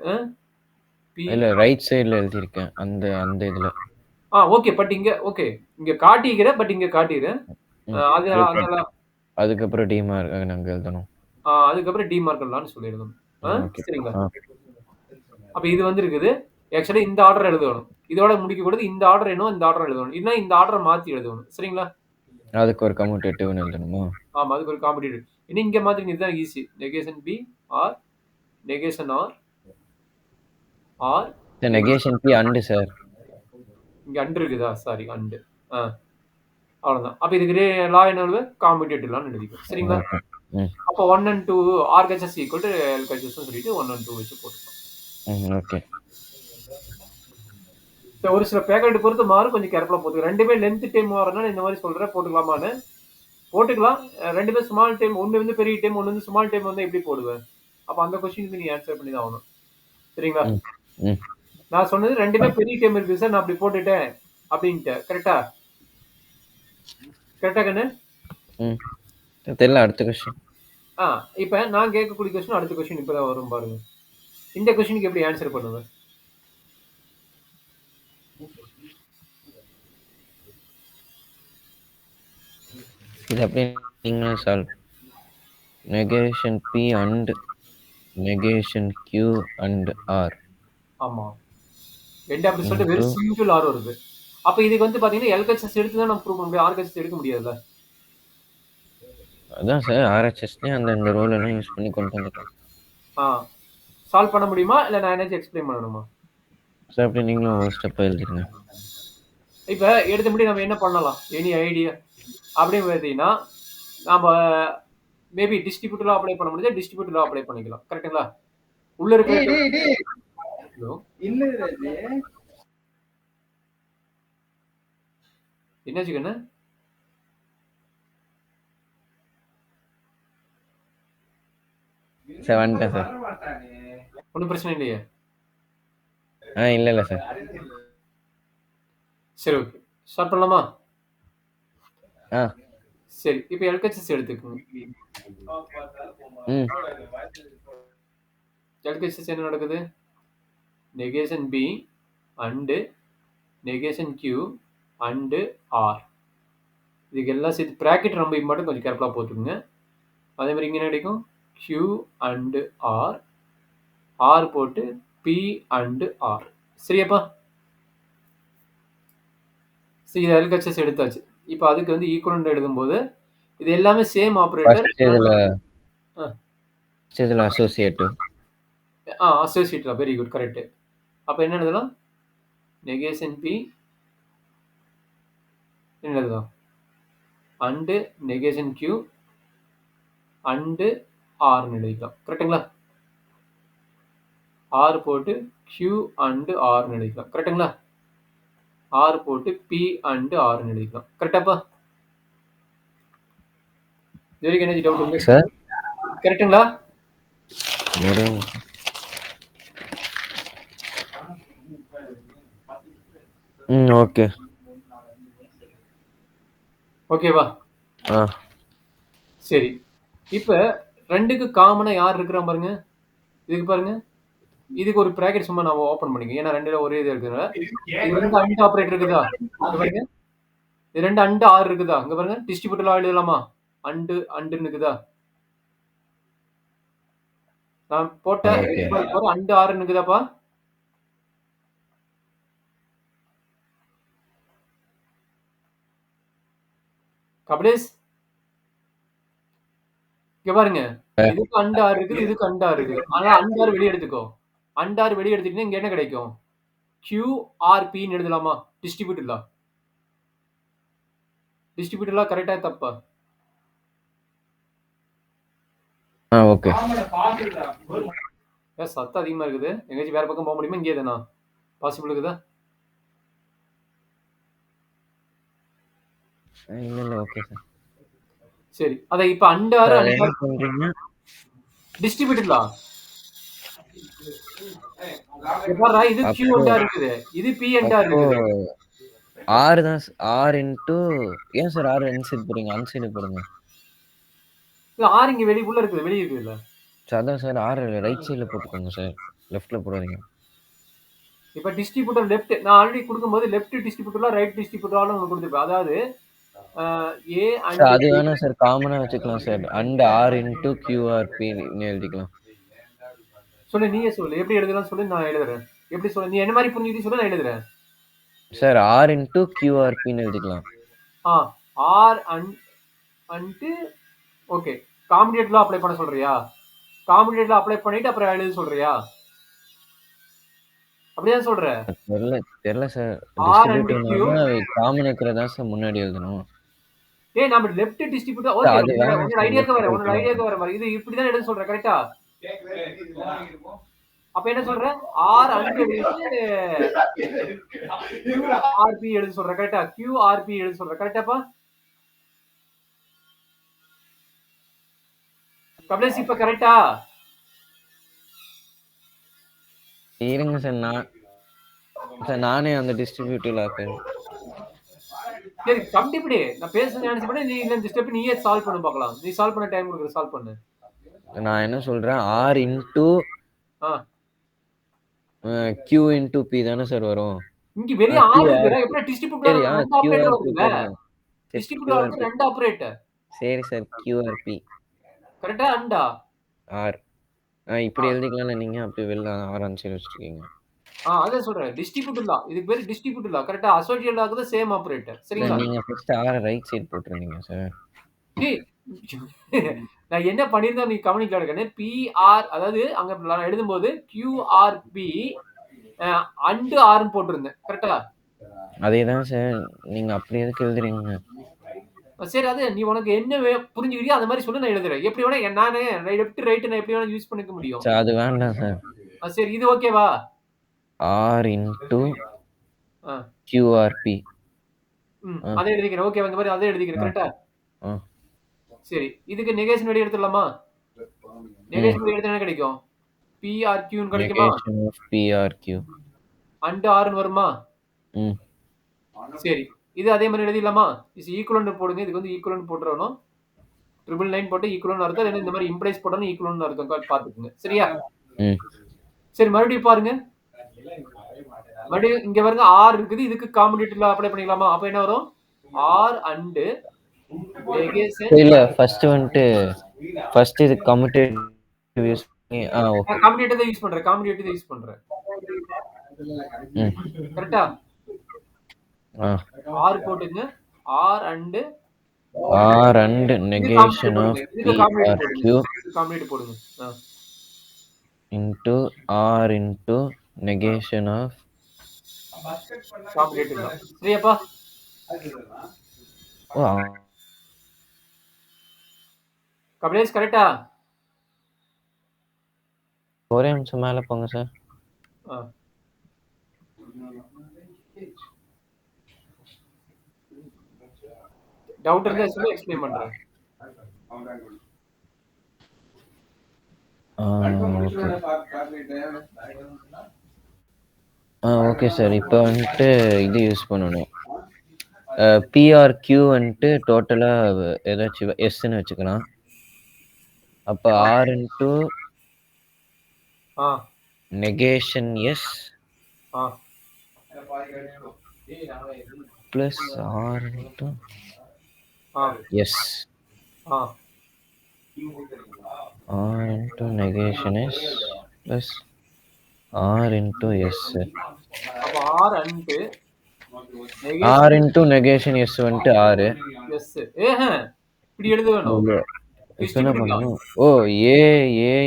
இல்ல ரைட் சைடுல எழுதியிருக்கேன். அந்த இதுல. ஓகே. பட் இங்க ஓகே. இங்க காட்டிக்கிறேன். பட் இங்க காட்டிக்கிறேன். அது அதனால அதுக்கப்புறம் டிமார்க் அங்க எழுதணும். அதுக்கப்புறம் டிமார்க் லான்னு சொல்லி எழுதணும். ஓகே. சரிங்களா? அப்ப இது வந்து இருக்குது. ஆக்சுவலி இந்த ஆர்டர் எழுதணும். இதோட முடிக்க கூடாது. இந்த ஆர்டர் என்னவோ இந்த ஆர்டர் எழுதணும். இல்லைன்னா இந்த ஆர்டரை மாத்தி எழுதணும். சரிங்களா? அதுக்கு ஒரு கம்யூட்டேட்டிவ்னு எழுதணுமா? ஆமா, அதுக்கு ஒரு காம்படிட்டிவ். இனி இங்க மாத்திங்க, இதுதான் easy. Negation B R negation R or sir negation p and sir. இங்க அண்டு இருக்குதா? Sorry, and. அவ்வளவுதான். அப்ப இதுக்கு லா என்ன காம்படிட்டிவ் லான்னு எழுதிக்கும். சரிங்களா? அப்போ 1 and 2 RHS equal to LHS சொல்லிட்டு 1 and 2 வச்சு போட்டுக்கலாம். ஓகே. ஒரு சில பேக்கெட் பொறுத்து மாறும், கொஞ்சம் கேர்ஃபுல்லா போட்டுக்கலாம். ரெண்டுமே லென்த் டைம் மாறனால இந்த மாதிரி சொல்றேன், போட்டுக்கலாமான்னு. போட்டுக்கலாம். ரெண்டுமே ஸ்மால் டைம், ஒன்னு வந்து பெரிய டைம், ஒன்னு வந்து ஸ்மால் டைம் வந்து எப்படி போடுவேன்? அப்ப அந்த கொஸ்டினுக்கு நீ ஆன்சர் பண்ணி தான் ஆகணும். சரிங்களா? நான் சொன்னது ரெண்டுமே பெரிய டைம் இருக்கு சார், நான் அப்படி போட்டுட்டேன் அப்படின்ட்டு. கரெக்டா? கரெக்டா கண்ணு? தெரியல. அடுத்த கொஸ்டின். இப்ப நான் கேட்கக்கூடிய கொஸ்டின் அடுத்த கொஸ்டின் இப்பதான் வரும் பாருங்க. இந்த கொஸ்டினுக்கு எப்படி ஆன்சர் பண்ணுவேன்? இது அப்படியே நீங்களும் solve. Negation p and negation q and r. ஆமா, ரெண்டாம் ரிசல்ட் வெறும் சிங்கிள் ஆர் வருது. அப்ப இதுக்கு வந்து பாத்தீங்கன்னா எல்ஹெச்எஸ் எடுத்து தான் நம்ம ப்ரூவ் பண்ண முடியும். ஆர்ஹெச்எஸ் எடுக்க முடியாதுல்ல. அதான் சார் ஆர்ஹெச்எஸ்லயே அந்த ரோல் எல்லாம் யூஸ் பண்ணி கொண்டு வந்துக்கலாம். சால்வ் பண்ண முடியுமா இல்ல நான் என்ன எக்ஸ்பிளைன் பண்ணணுமா? சார் அப்படி நீங்களும் ஒரு ஸ்டெப் எழுதிருங்க. இப்ப எடுத்த முடி நம்ம என்ன பண்ணலாம்? எனி ஐடியா அப்படின்னு பார்த்தீங்கன்னா நம்ம மேபி டிஸ்ட்ரிபியூட்டர் லா அப்ளை பண்ண முடியாது, டிஸ்ட்ரிபியூட்டர் லா அப்ளை பண்ணிக்கலாம். கரெக்ட்டுங்களா? உள்ள இருக்க என்னாச்சு கண்ணு? சார் வந்துட்டேன் சார். ஒன்றும் பிரச்சனை இல்லையே? இல்லை சார். சரி, ஓகே. ஸ்டார்ட் பண்ணலாமா? சரி, இப்போ எல்ஹெச்எஸ் எடுத்துக்கோங்க. எல்ஹெச்எஸ் என்ன நடக்குது? Negation p and negation q and r. இதுக்கு எல்லாம் சேர்த்து ப்ராக்கெட் ரொம்ப இம்பார்ட்டன், கொஞ்சம் கேர்ஃபுல்லாக போட்டுக்கோங்க. அதே மாதிரி இங்கே என்ன கிடைக்கும்? கியூ அண்டு ஆர், ஆர் போட்டு பி அண்டு ஆர். சரியாப்பா? சரி, இது எல்ஹெச்எஸ் எடுத்தாச்சு. இப்போ அதுக்கு வந்து ஈக்குவலண்ட் எழுதும்போது இது எல்லாமே சேம் ஆபரேட்டர். இதுல associative. Associative. Very good, correct. அப்ப என்ன எழுதலாம்? நெகேஷன் பி என்ன எழுதலாம்? அண்டு நெகேஷன் கியூ அண்டு ஆர்னு எழுதிக்கலாம். கரெக்டுங்களா? ஆர் போட்டு கியூ அண்டு ஆர்னு எழுதிக்கலாம். கரெக்டுங்களா? ஆர் போட்டு பி அண்டு ஆர்னு எழுதிக்கலாம். கரெக்டாப்பா? இது வரைக்கும் என்ன டவுட் உங்களுக்கு சார்? கரெக்டுங்களா? ஓகே. ஓகேவா? சரி, இப்ப ரெண்டுக்கு காமனா யார் இருக்கிறா பாருங்க. இதுக்கு பாருங்க, இதுக்கு ஒரு பிராக்கெட் சும்மா நான் ஓபன் பண்ணிக்க. ஏன்னா ரெண்டுல ஒரே இது இருக்குதுனால. இது ரெண்டு அண்ட் ஆபரேட்டர் இருக்குதா? பாருங்க, இது ரெண்டு அண்ட் ஆர் இருக்குதா? அங்க பாருங்க, டிஸ்ட்ரிபியூட்டர்ல எழுதலாமா? அண்டு அண்டுன்னு இருக்குதா? நான் போட்ட அண்டு ஆறுன்னு இருக்குதாப்பா? கபிலேஷ், இங்க பாருங்க, இதுக்கு அண்டு ஆறு இருக்குது, இதுக்கு அண்டு ஆறு இருக்குது. ஆனா அண்டு ஆறு வெளியே எடுத்துக்கோ. அண்டு ஆறு வெளியே எடுத்துக்கிட்டா இங்க என்ன கிடைக்கும்? கியூ ஆர் பின்னு எழுதலாமா? டிஸ்ட்ரிபியூட்டர்ல. டிஸ்ட்ரிபியூட்டர்ல கரெக்டா தப்பா? ஓகே. சத்தம் அதிகமா இருக்குது. எங்கேயாச்சும் வேற பக்கம் போக முடியுமா? இங்கே தானா பாசிபிள் இருக்குதா? இல்ல, ஓகே சார். சரி, அத இப்ப அண்ட் ஆர் டிஸ்ட்ரிபியூட்டர்ல பாருடா, இது Q அண்ட் ஆர் இருக்குது, இது P அண்ட் ஆர் இருக்குது. ஆர் தான். ஆர் இன்டு ஏன் சார் ஆர் இன்சைட் போறீங்க? அன்சைட் போடுங்க. இல்ல, ஆர் இங்க வெளிய உள்ள இருக்குது, வெளிய இருக்குதுல. அதான் சார், ஆர் ரைட் சைடுல போட்டுக்கோங்க சார், லெஃப்ட்ல போடாதீங்க. இப்ப டிஸ்ட்ரிபியூட்டர் லெஃப்ட் நான் ஆல்ரெடி கொடுக்கும்போது லெஃப்ட் டிஸ்ட்ரிபியூட்டர்ல ரைட் டிஸ்ட்ரிபியூட்டரால உங்களுக்கு கொடுத்துருப்பேன். அதாவது ஏ அண்ட் அது வேணா சார், காமனா வச்சுக்கலாம் sir. And r into QRP எழுதிக்கலாம். சொல்லு, நீயே சொல்லு எப்படி எழுதலாம் சொல்லு, நான் எழுதுறேன். எப்படி சொல்ற? நீ என்ன மாதிரி புரிஞ்சுக்கிட்டு சொல்ல நான் எழுதுறேன். சார் ஆர் இன்டூ கியூஆர்பின்னு எழுதிக்கலாம். R and okay. காம்பிடேட்ல அப்ளை பண்ண சொல்றியா? காம்பிடேட்ல அப்ளை பண்ணிட்டு அப்புறம் எழுத சொல்றியா? அப்படிதான் சொல்ற? தெரியல sir. R and q. Common இருக்கிறதா சார் முன்னாடி எழுதணும். நம்ம லெஃப்ட் டிஸ்ட்ரிபியூட்டர். ஓகே, அது வேணாம் உன்னோட சார். ஐடியாக்கு வர மாதிரி இது இப்படிதான் எழுத சொல்ற. கரெக்டா? அப்ப என்ன சொல்ற? ஆர் அண்ட் எழுதிட்டு QRP எழுத சொல்ற. கரெக்டா? QRP எழுத சொல்ற. கரெக்டாப்பா? கபிலேஷ் இப்ப கரெக்டா? இருங்க சார், நானே அந்த டிஸ்ட்ரிபியூட்டிவ்ல ஆக்கேன். சரி, கண்டிப்படி நான் பேசுறது நினைச்சு பண்ணி நீ இந்த ஸ்டெப் நீயே சால்வ் பண்ண பார்க்கலாம். நீ சால்வ் பண்ண டைம் கொடுக்குற, சால்வ் பண்ணு. நான் என்ன சொல்றேன், r into q into p தானே சார் வரும். இங்க வெளிய ஆர் இருக்குடா. எப்படி டிஸ்ட்ரிபியூட்டர் ரெண்டு ஆபரேட்டர் வருதுல? டிஸ்ட்ரிபியூட்டர் ரெண்டு ஆபரேட்டர். சரி சார், கியூஆர்பி கரெக்டா? அண்டா ஆர் இப்படி எழுதிக்கலாம்ல, நீங்க அப்படி வெளில ஆர் ஆன்சர் வச்சிருக்கீங்க. அதான் சொல்றேன். டிஸ்ட்ரிபியூட்டர் தான். இதுக்கு பேரு டிஸ்ட்ரிபியூட்டர் தான். கரெக்டா? அசோசியேட் ஆகுது சேம் ஆபரேட்டர். சரிங்களா? நீங்க ஃபர்ஸ்ட் ஆர் ரைட் சைடு போட்டுருந்தீங்க சார். நான் என்ன பண்ணிருந்தேன் நீ கவனிக்கல இருக்கேன். பிஆர் அதாவது அங்க நான் எழுதும்போது கியூஆர்பி அண்ட் ஆர்னு போட்டிருந்தேன். கரெக்டா? அதேதான் சார், நீங்க அப்படி எதுக்கு எழுதுறீங்க? சரி, அது நீ உனக்கு என்ன புரிஞ்சுக்கிறியோ அந்த மாதிரி சொல்லி நான் எழுதுறேன். எப்படி வேணா நானே லெஃப்ட் ரைட் நான் எப்படி வேணா யூஸ் பண்ணிக்க முடியும். சார் அது வேண்டாம் சார். சரி, இது ஓகேவா? ஆர் இன்டூ கியூஆர்பி அதை எழுதிக்கிறேன். ஓகே, இந்த மாதிரி அதை எழுதிக்கிறேன். கரெக்டா? சரி, இதுக்கு நெகேஷன் வெளிய எடுத்துடலாமா? நெகேஷன் வெளிய எடுத்தா என்ன கிடைக்கும்? PRQ ன்னு கிடைக்குமா? நெகேஷன் ஆஃப் PRQ அண்ட் ஆர்னு வருமா? சரி, இது அதே மாதிரி எழுதிடலாமா? இஸ் ஈக்குவலன்ட் போடுங்க. இதுக்கு வந்து ஈக்குவலன்ட் போட்டுறணும். 999 போட்டு ஈக்குவலன்ட் அர்த்தம். இல்ல இந்த மாதிரி இம்ப்ளைஸ் போடணும் ஈக்குவலன்ட் அர்த்தம் பாத்துக்கோங்க. சரியா? சரி, மறுபடியும் பாருங்க. மறுபடியும் இங்க பாருங்க ஆர் இருக்குது. இதுக்கு காம்பிடேட்டிவ்ல அப்ளை பண்ணிக்கலாமா? அப்ப என்ன வரும்? R and negation. இல்ல ஃபர்ஸ்ட் இது கம்யூட்டேட்டிவ் யூஸ் பண்ணி ஓகே. காம்பிடேட்டிவ் யூஸ் பண்றேன். கரெக்ட்டா? ஆர் போட்டுங்க. R and negation of PRQ commutative போடுங்க. Into R into negation of commutative. சரியாப்பா? கபிலேஷ் கரெக்ட்டா? ஒரே நிமிஷம் மேல போங்க சார். டவுட் இருந்தா சொல்லி எக்ஸ்பிளைன் பண்றேன். ஓகே சார், இப்போ வந்துட்டு இது யூஸ் பண்ணணும். PRQ வந்துட்டு டோட்டலா ஏதாச்சும் எஸ்ன்னு வச்சுக்கலாம். அப்ப r into negation s plus r into s r into negation s plus r into s. R into negation s வந்துட்டு ஆறு. இப்படி எழுத வேணும். என்ன பண்ணணும்? A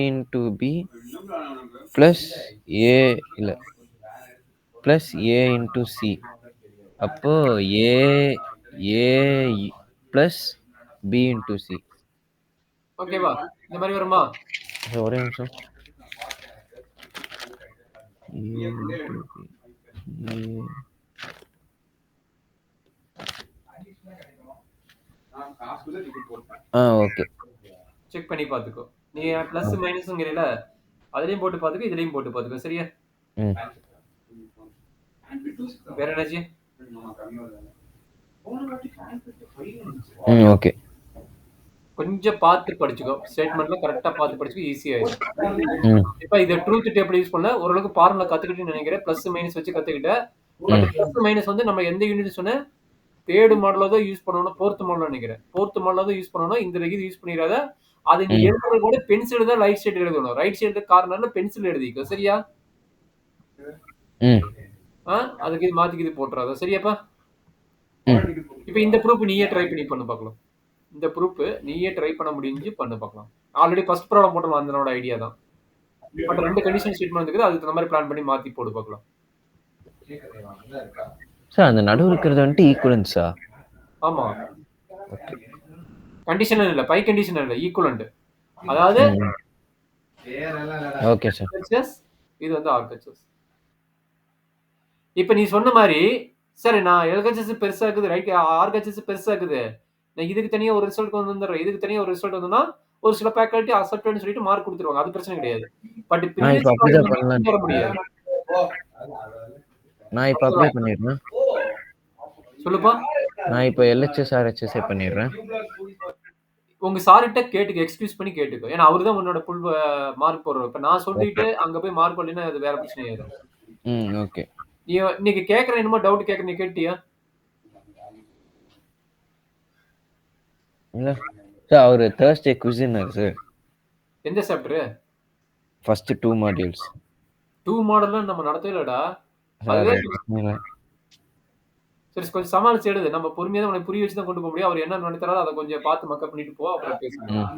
into b plus a இல்ல பிளஸ் ஏ இன்டு சி. அப்போ a plus b into c. ஓகேவா? இந்த மாதிரி வருமா? ஒரே நிமிஷம். ஓகே, செக் பண்ணி பாத்துக்கோ. நீ பிளஸ் மைனஸ்ங்கறல அதுலயும் போட்டு பாத்துக்கோ, இதுலயும் போட்டு பாத்துக்கோ. சரியா? வேற என்னாச்சு? ஓகே. கொஞ்சம் பார்த்து படிச்சுக்கோ. ஸ்டேட்மெண்ட்ல கரெக்டா பார்த்து படிச்சுக்கோ, ஈஸியா ஆயிடும். இப்ப இத ட்ரூத் டேபிள் யூஸ் பண்ண ஓரளவுக்கு ஃபார்முலா கத்துக்கிட்டேன்னு நினைக்கிறேன். பிளஸ் மைனஸ் வச்சு கத்துக்கிட்ட. பட் பிளஸ் மைனஸ் வந்து நம்ம எந்த யூனிட் சொன்ன தேர்ட் மாடல்ல தான் யூஸ் பண்ணனும். ஃபோர்த் மாடல்ல நினைக்கிறேன். ஃபோர்த் மாடல்ல தான் யூஸ் பண்ணனும். இந்த இது யூஸ் பண்ணிராத. அது நீ எழுதுறது கூட பென்சில் தான் ரைட் சைடு எழுதணும். ரைட் சைடு கார்னர்ல பென்சில் எழுதிக்கோ. சரியா? ம் அதுக்கு இது மாத்திக்கு இது போட்டுறாத. சரியாப்பா? ம் இப்ப இந்த ப்ரூஃப் நீயே ட்ரை பண்ணி பண்ணு பார்க்கலாம். இந்த ப்ரூஃப் நீயே ட்ரை பண்ண முடிஞ்சு பண்ணு பார்க்கலாம். ஆல்ரெடி ஃபர்ஸ்ட் ப்ராப்ளம் போட்டோம் அதனோட ஐடியா தான். பட் 2 கண்டிஷன் ஸ்டேட்மெண்ட் இருக்குது. அதுக்கு தகுந்த மாதிரி பிளான் பண்ணி மாத்தி போடு பார்க்கலாம். சார் அந்த நடுவுல இருக்கிறது வந்துட்டு ஈக்குவலன்ஸா? ஆமா. ஓகே. கண்டிஷனல் இல்ல. பை கண்டிஷனல் இல்ல. ஈக்குவலன்ட். அதாவது ஓகே சார். RHS இது வந்து RHS. இப்ப நீ சொன்ன மாதிரி சரி நான் LHS பெருசா இருக்குது ரைட் RHS பெருசா இருக்குது. நான் இதுக்கு தனியா ஒரு ரிசல்ட் கொண்டு வந்துடுறேன். இதுக்கு தனியா ஒரு ரிசல்ட் வந்ததுன்னா ஒரு சில ஃபேக்கல்டி அக்செப்டட்னு சொல்லிட்டு மார்க் கொடுத்துருவாங்க. அது பிரச்சனை கிடையாது. பட் நான் இப்போ ப்ரீவியஸ் அப்படிதான் ப்ராஜெக்ட் பண்ணலான்னு வர முடியாது. நான் இப்போ அப்ளை பண்ணிடுறேன். சொல்லுப்பா. நான் இப்போ எல்ஹெச்எஸ் ஆர்ஹெச்எஸ் பண்ணிடுறேன். உங்க சார்கிட்ட கேட்டுக்க எக்ஸ்கியூஸ் பண்ணி கேட்டுக்கோ. ஏன்னா அவரு தான் உன்னோட ஃபுல் மார்க் போடுறவர். இப்ப நான் சொல்லிட்டு அங்க போய் மார்க் போடலைன்னா அது வேற பிரச்சனை ஆயிரும். ஓகே. நீ இன்னைக்கு கேட்கற என்னமோ டவுட் கேட்கற நீ கேட்டியா? இல்ல சார் அவர் Thursday குவிஸ்னாரு சார். எந்த சாப்டர்? First 2 modules. 2 மாடல்லாம் நம்ம நடத்தவே இல்லடா. சார் அதுவே சரி கொஞ்சம் சமாளிச்சு எழுது. நம்ம பொறுமையா தான் உனக்கு புரிய வச்சு தான் கொண்டு போக முடியும். அவர் என்ன நடத்துறாரோ அதை கொஞ்சம் பார்த்து மக்கப் பண்ணிட்டு போ. அப்புறம் பேசலாம்.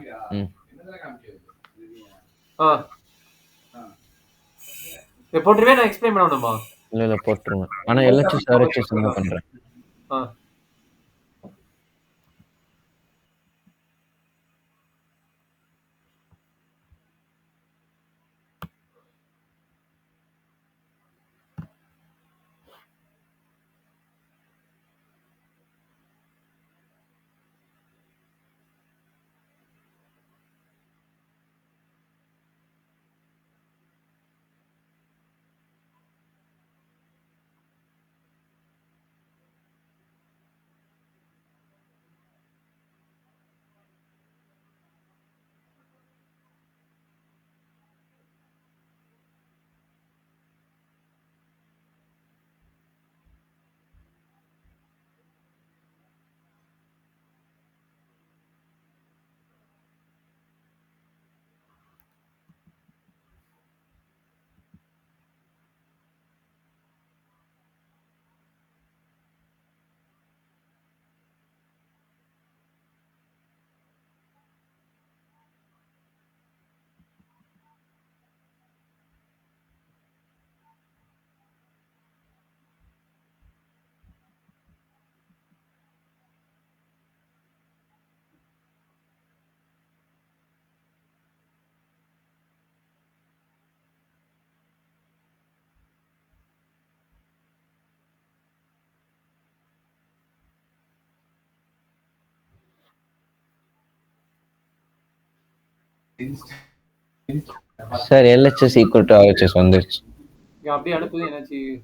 இதை போட்டுருவே நான் எக்ஸ்பிளைன் பண்ணணுமா? இல்ல போட்டுருங்க. ஆனா எல்ஹெச்எஸ் ஆர்ஹெச்எஸ் தான் பண்றேன். Sir LHS equal to RHS வந்துருச்சு. அப்படியே அனுப்புது ஏதாச்சும்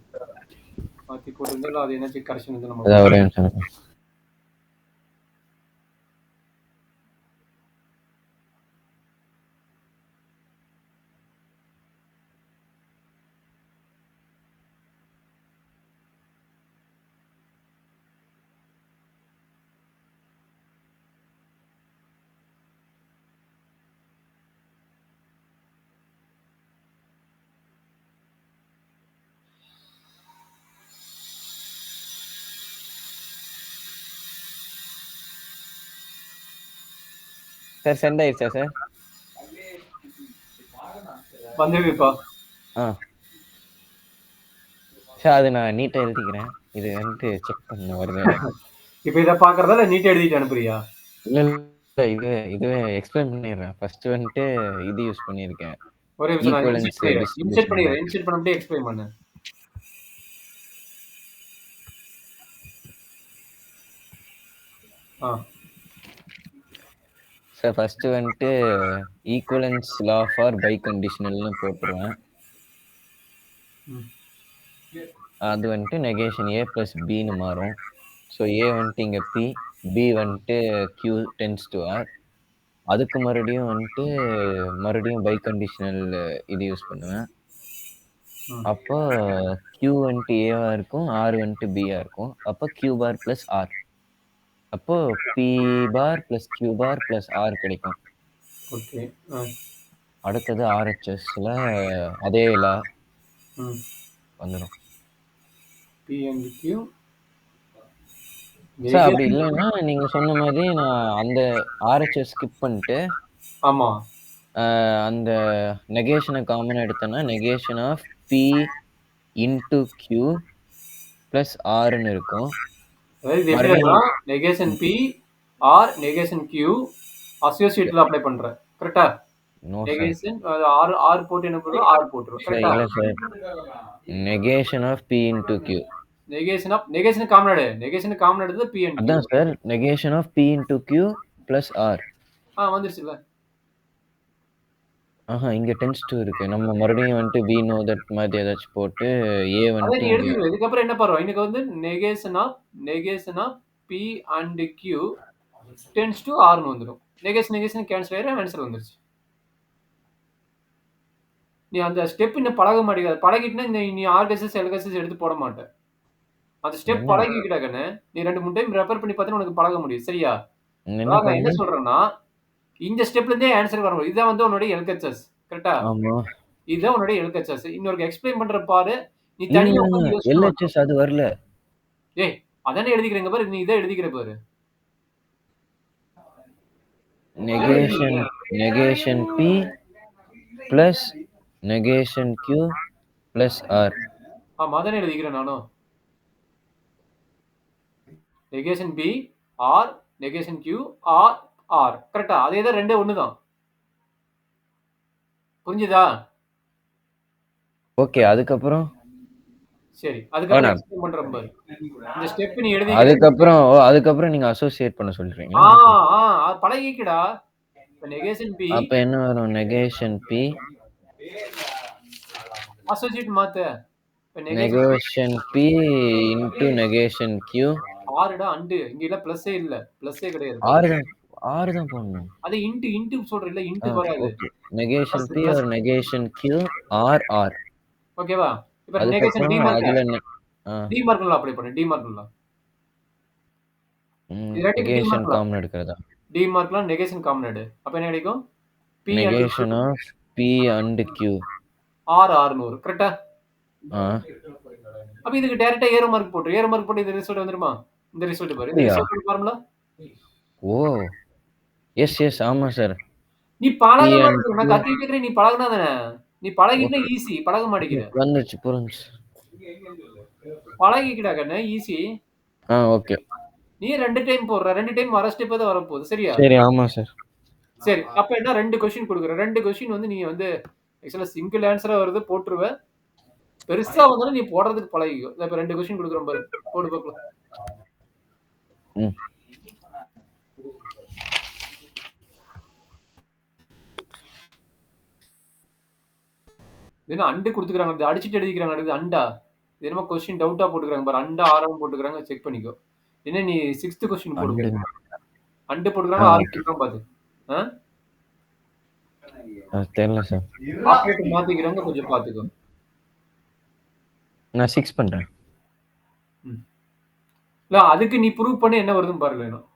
மாத்தி போட்டுருந்தா அது ஏதாச்சும் கரெக்ஷன் வந்து நம்ம அதான் ஒரே நிமிஷம். சார் சென்ட் ஆயிடுச்சா சார்? வந்துருக்குப்பா. சார் அது நான் நீட்டா எழுதிக்கிறேன். இது வந்துட்டு செக் பண்ண வருது. இப்ப இதை பாக்குறதால நீட்டா எழுதிட்டு அனுப்புறியா? இல்ல இதுவே எக்ஸ்பிளைன் பண்ணிடுறேன். ஃபர்ஸ்ட் வந்துட்டு இது யூஸ் பண்ணியிருக்கேன். ஒரே நிமிஷம் நான் ஈக்குவலன்ஸ் இன்செர்ட் பண்ணிடுறேன். இன்செர்ட் பண்ணிட்டு எக்ஸ்பிளைன் பண்ணு. சார் ஃபர்ஸ்ட் வந்துட்டு ஈக்குவலன்ஸ் லா ஃபார் பை கண்டிஷனல்னு போட்டுருவேன். அது வந்துட்டு நெகேஷன் ஏ பிளஸ் பின்னு மாறும். ஸோ ஏ வந்துட்டு இங்கே பி, பி வந்துட்டு கியூ டென்ஸ் டு ஆர். அதுக்கு மறுபடியும் பை கண்டிஷனல் இது யூஸ் பண்ணுவேன். அப்போ கியூ வந்துட்டு ஏவா இருக்கும், ஆர் வந்துட்டு பியா இருக்கும். அப்போ கியூ பார் பிளஸ் ஆர். அப்போ p bar plus q bar plus r கிடைக்கும். அடுத்தது ஆர்ஹெச்எஸ்ல அதே லா வந்துடும். P and Q சார் அப்படி negation. இல்லைன்னா நீங்க சொன்ன மாதிரி நான் அந்த ஆர்ஹெச்எஸ் ஸ்கிப் பண்ணிட்டு ஆமா அந்த நெகேஷனை காமன் எடுத்தேன்னா negation of B into Q plus ஆர்னு இருக்கும். அதாவது இது எப்படி மறுபடியும் எழுதலாம் negation P or negation Q அசோசியேட்ல அப்ளை பண்ற கரெக்டா no sir. Negation R R போட்டு என்ன பண்ணுறோம் ஆர் போட்டுரும் சார் கரெக்டா இல்லை sir, negation of B into Q. Negation common எடு நெகேஷன் காமன் எடுத்தது P and Q. அதான் sir, negation of B into Q plus R. வந்துருச்சுல்ல இங்க டென்ஸ் டூ இருக்கு. நம்ம மறுபடியும் வந்துட்டு வி நோ தட் மாதிரி ஏதாச்சும் போட்டு ஏ அதை வந்துட்டு நீ இங்க எடுத்துக்கோ இதுக்கப்புறம் என்ன பண்ணுறோம் இன்னைக்கு வந்து negation of P and Q tends to ஆர்னு வந்துடும். நெகேஷன் கேன்சல் ஆயிரும் ஆன்சர் வந்துருச்சு. நீ அந்த ஸ்டெப் இன்னும் பழக மாட்டேங்காது. பழகிட்டுனா நீ ஆர்கசஸ் எல்கசஸ் எடுத்து போட மாட்டேன். அந்த ஸ்டெப் என்ன பழகிக்கிட்ட கண்ணு நீ 2-3 டைம் ரெஃபர் பண்ணி பார்த்தா உனக்கு பழக முடியும் சரியா? என்ன அதாவது நான் என்ன பண்ணு? சொல்றேன்னா இந்த ஸ்டெப்ல இருந்தே ஆன்சர் வர முடியும். இதான் வந்து உன்னோட எல்கச்சஸ் கரெக்டா? ஆமா. இதுதான் உன்னோட எல்கச்சஸ். இன்னொரு எக்ஸ்பிளைன் பண்ற பாரு. நீ தனியா உட்கார்ந்து யோசிக்க மாட்ட. எல்ஹெச்எஸ் அது வரல. ஏய் அதானே எழுதிக்கிறீங்க பாரு. நீ இதை எழுதிக்கிற பாரு. Negation p plus negation q plus r. ஆமா அதானே எழுதிக்கிறேன் நானும். Negation B R negation Q R r கரெக்டா? அதே தான் ரெண்டே ஒன்று தான். புரிஞ்சுதா? ஓகே, அதுக்கப்புறம் சரி அதுக்கப்புறம் எக்ஸ்பிளைன் பண்றேன் பாரு. இந்த ஸ்டெப் நீ எழுதி அதுக்கப்புறம் நீங்க அசோசியேட் பண்ண சொல்றீங்க. பழகிக்கடா. இப்ப நெகேஷன் பி அப்ப என்ன வரும்? நெகேஷன் பி அசோசியேட் மாத்து. இப்ப negation P into negation Q. ஆறுடா அண்டு இங்க இல்ல பிளஸ்ஸே இல்ல பிளஸ்ஸே கிடையாது. ஆறு தான் போடணும். அது இன்டு சொல்ற இல்ல இன்டு வராது. Negation B R negation Q R R. ஓகேவா? இப்ப நெகேஷன் டி மார்க் டி மார்க்ல அப்ளை பண்ணு. டி மார்க்ல நெகேஷன் காமன் எடுக்கிறதா? டி மார்க்ல நெகேஷன் காமன் எடு. அப்ப என்ன கிடைக்கும்? P negation of P and Q R ஆர்னு வரும் கரெக்ட்டா? அப்ப இதுக்கு டைரக்டா ஏரோ மார்க் போட்டு ஏரோ மார்க் போட்டு இந்த ரிசல்ட் வந்துருமா? இந்த ரிசல்ட் பாரு. இந்த ரிசல்ட் ஃபார்முலா. ஓ எஸ் ஆமா சார். நீ பழக மாட்டேங்கிற. நான் கத்தி கேக்குறேன். நீ பழகுனா தானே. நீ பழகிட்டா ஈஸி. பழக மாட்டேங்கிற. வந்துச்சு புரிஞ்சு. பழகிக்கிடா கண்ணு ஈஸி. ஓகே. நீ 2 டைம் போடுற. 2 டைம் வர ஸ்டெப் தான் வர போகுது. சரியா? சரி ஆமா சார். சரி அப்ப என்ன 2 क्वेश्चन கொடுக்குறேன். 2 क्वेश्चन வந்து நீ வந்து एक्चुअली சிங்கிள் ஆன்சரா வருது போட்டுருவ. பெருசா வந்தாலும் நீ போடுறதுக்கு பழகிக்கோ. இப்ப 2 क्वेश्चन கொடுக்குறேன் பாரு. போடு பார்க்கலாம். என்ன அண்டு கொடுத்துக்கிறாங்க. இது அடிச்சிட்டு எழுதிக்கிறாங்க. இது அண்டா. இது என்னமோ क्वेश्चन டவுட்டா போட்டுக்கிறாங்க பாரு. அண்டா ஆரம் போட்டுக்கிறாங்க. செக் பண்ணிக்கோ. என்ன நீ 6th क्वेश्चन போடுங்க. அண்டு போட்டுக்கிறாங்க ஆரம் போட்டுக்கிறாங்க பாத்து. தெரியல சார். ஆப்ரேட்டர் மாத்திக்கிறாங்க கொஞ்சம் பாத்துக்கோ. நான் 6 பண்றேன். இல்ல அதுக்கு நீ ப்ரூவ் பண்ணி என்ன வருதுன்னு பாருங்க வேணும்.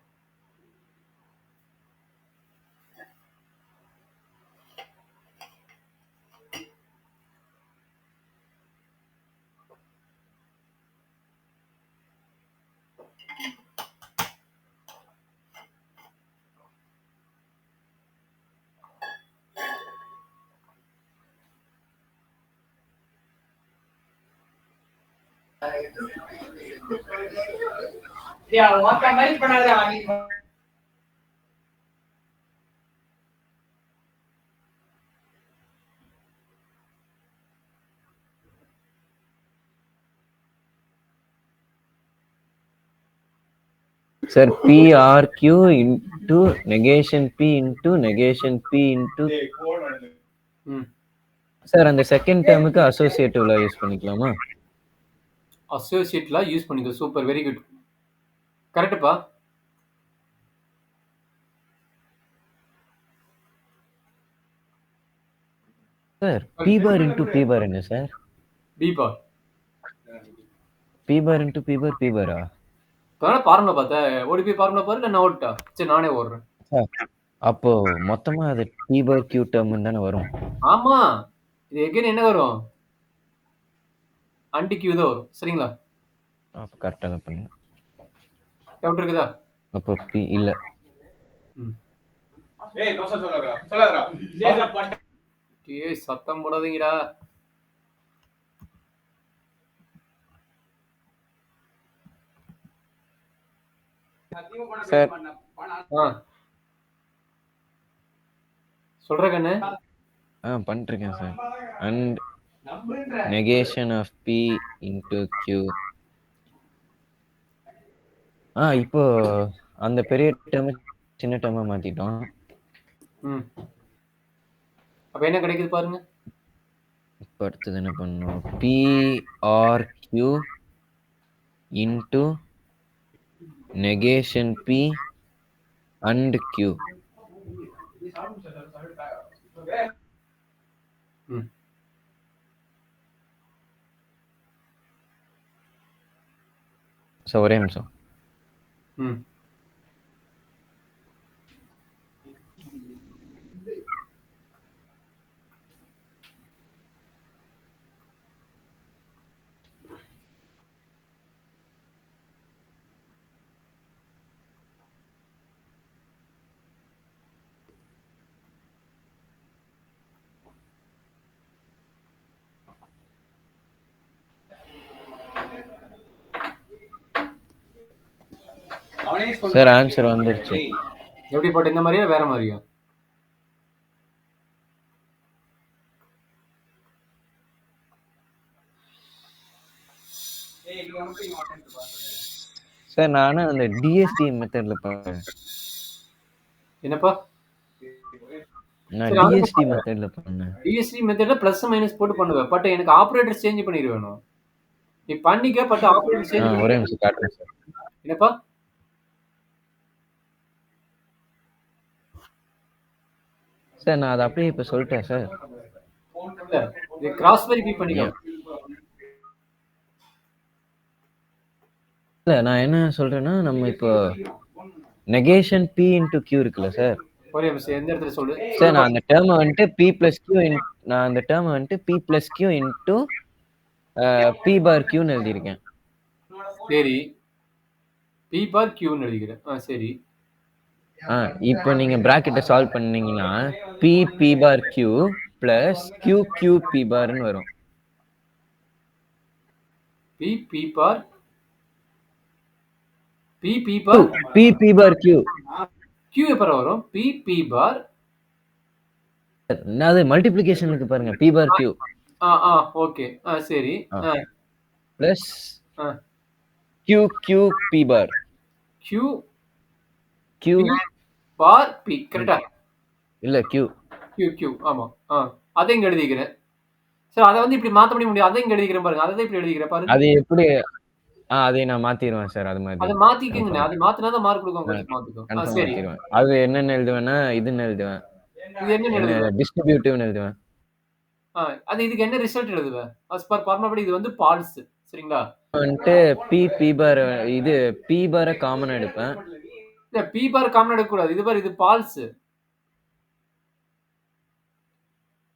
Sir PRQ into negation P into negation P into sir அந்த செகண்ட் டேர்முக்கு அசோசியேட்டிவ்ல யூஸ் பண்ணிக்கலாமா? அசோசியேட்ல யூஸ் பண்ணிக்கோ. Super very good. கரெக்ட்பா. Sir P bar into P bar என்ன sir? B bar. P bar into P bar P bar ஆ? இப்ப ஃபார்முலா பார்த்த ஓடி போய் ஃபார்முலா பாரு. இல்ல நான் ஓடட்டா? சரி நானே ஓடுறேன். அப்போ மொத்தமா அது P bar Q டேர்ம் தானே வரும். ஆமா இது எகைன் என்ன வரும்? அண்ட் கியூ தான் வரும். சரிங்களா? அப்போ கரெக்டாக தான் பண்ணுங்க. டவுட் இருக்குதா? அப்போ பி இல்ல. ஏய் சத்தம் போடாதீங்கடா. சார் சொல்ற கண்ணு. பண்ணிருக்கேன் sir. And negation of B into q. இப்போ அந்த பெரிய டேர்ம் சின்ன டேர்மா மாத்திட்டோம். அப்ப என்ன கிடைக்குது பாருங்க. இப்போ அடுத்தது என்ன பண்ணணும்? P R q into negation p and q. Sir ஒரே நிமிஷம். சார் ஆன்சர் வந்துருச்சு. எப்படி போட்ட? இந்த மாதிரியா வேற மாதிரியா? சார் நானு அந்த டிஎஸ்டி மெத்தட்ல பண்ணேன். என்னப்பா? நான் டிஎஸ்டி மெத்தட்ல பண்ணேன். டிஎஸ்டி மெத்தட்ல பிளஸ் மைனஸ் போட்டு பண்ணுவேன். பட் எனக்கு ஆபரேட்டர் சேஞ்ச் பண்ணிடுவேன். நீ பண்ணிக்க, பட் ஆபரேட்டர் சேஞ்ச் ஒரே நிமிஷம் காட்டுறேன் சார். என்னப்பா? சார் நான் அதை அப்படியே இப்ப சொல்லிட்டேன் சார். இது கிராஸ் வெரிஃபை பண்ணிக்கோ. இல்ல நான் என்ன சொல்றேன்னா, நம்ம இப்போ நெகேஷன் பி இன்டு கியூ இருக்குல்ல சார். ஒரே நிமிஷம், எந்த இடத்துல சொல்லு சார். நான் அந்த டேர்மை வந்துட்டு பி பிளஸ் கியூ நான் அந்த டேர்மை வந்துட்டு P plus Q into P bar கியூன்னு எழுதியிருக்கேன். சரி, பி பார் கியூன்னு எழுதிக்கிறேன். சரி. இப்போ நீங்க பிராக்கெட்டை சால்வ் பண்ணீங்கன்னா P P bar Q plus Q Q P பார்னு வரும். P P bar P P bar P P bar Q. Q எப்ப வரும்? பி பி பார் அது மல்டிப்ளிகேஷனுக்கு பாருங்க. P bar Q. ஓகே. சரி. Plus Q Q P bar. Q Q bar P. கரெக்டா? இல்ல கியூ கியூ கியூ. ஆமா. அதை இங்க எழுதிக்கிறேன் சார். அதை வந்து இப்படி மாத்த முடியும். அதை இங்க எழுதிக்கிறேன் பாருங்க. அதை இப்படி எழுதிக்கிறேன் பாருங்க. அது எப்படி? அதை நான் மாத்திடுவேன் சார். அது மாதிரி அதை மாத்திக்கங்க. அது மாத்தினாதான் மார்க் கொடுக்கும். மாத்திக்கோ. சரி. அது என்னன்னு எழுதுவேன்னா இதுன்னு எழுதுவேன். இது என்ன எழுதுவேன்? டிஸ்ட்ரிபியூட்டிவ்னு எழுதுவேன். அது இதுக்கு என்ன ரிசல்ட் எழுதுவேன்? as per ஃபார்முலா படி இது வந்து ஃபால்ஸ். சரிங்களா? வந்துட்டு பி பி பார் இது பி பாரை காமன் எடுப்பேன். இல்ல, பி பார் காமன் எடுக்க கூடாது. இது பார், இது ஃபால்ஸ்.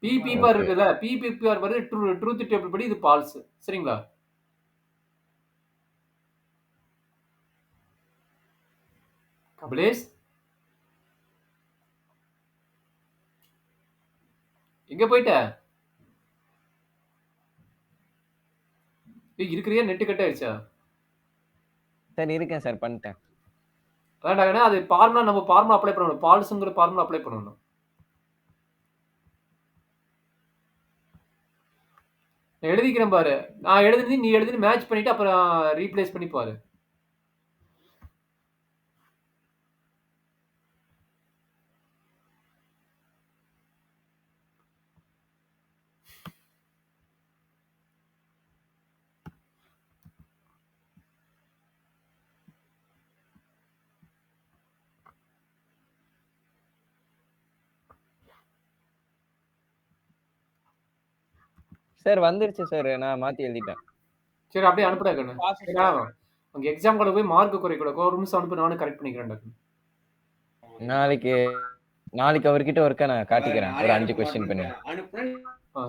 பி பி பார் இருக்குல்ல, பி பி பார் பாரு ட்ரூத் டேபிள் படி இது ஃபால்ஸ். சரிங்களா? கபிலேஷ் எங்க போயிட்ட? இருக்கிறியா? நெட் கட் ஆயிடுச்சா? சார் இருக்கேன் சார், பண்ணிட்டேன். அதான் அது ஃபார்முலா, நம்ம ஃபார்முலா அப்ளை பண்ணணும். ஃபால்ஸ்ங்கற ஃபார்முலா அப்ளை பண்ணணும். நான் எழுதிக்கிறேன் பாரு. நான் எழுதுனது நீ எழுதுனது மேட்ச் பண்ணிட்டு அப்புறம் ரீப்ளேஸ் பண்ணி பாரு. சார் வந்துருச்சு சார். நான் மாத்தி எழுதிட்டேன். சரி, அப்படியே அனுப்புடா கண்ணு. உங்க எக்ஸாம் கூட போய் மார்க் குறைக்கூடாது. ஒரு நிமிஷம் அனுப்பு, நானும் கரெக்ட் பண்ணிக்கிறேன். நாளைக்கு அவர்கிட்ட ஒருக்கா நான் காட்டிக்கிறேன். ஒரு 5 क्वेश्चन பண்ணி.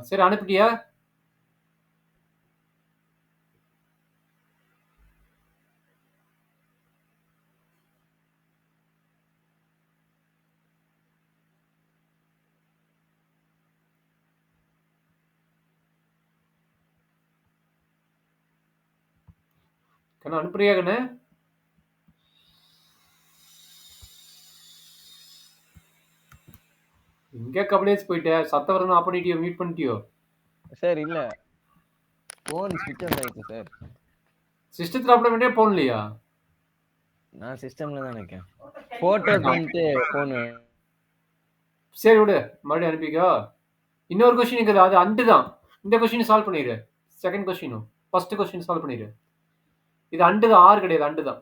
சரி, அனுப்பிட்டியா? கண்ணு அனுப்புறியா கண்ணு? எங்க கபிலேஷ் போயிட்ட? சத்தம் வருதுன்னு ஆஃப் பண்ணிட்டியோ? மியூட் பண்ணிட்டியோ? சார் இல்ல. ஃபோன் ஸ்விட்ச் ஆஃப் ஆயிடுச்சு சார். சிஸ்டத்துல அப்ளை பண்ணியா போன்லையா? நான் சிஸ்டம்ல தான் இருக்கேன். போட்டோக்கு வந்துட்டு ஃபோன் சரி விடு, மறுபடியும் அனுப்பிக்கோ. இன்னொரு கொஸ்டின் இருக்குது, அது அண்டு தான். இந்த கொஸ்டின் சால்வ் பண்ணிடு. செகண்ட் கொஸ்டினும் ஃபர்ஸ்ட் கொஸ்டின் சால்வ் பண்ணிடு. இது அண்டு தான், ஆறு கிடையாது, அண்டு தான்.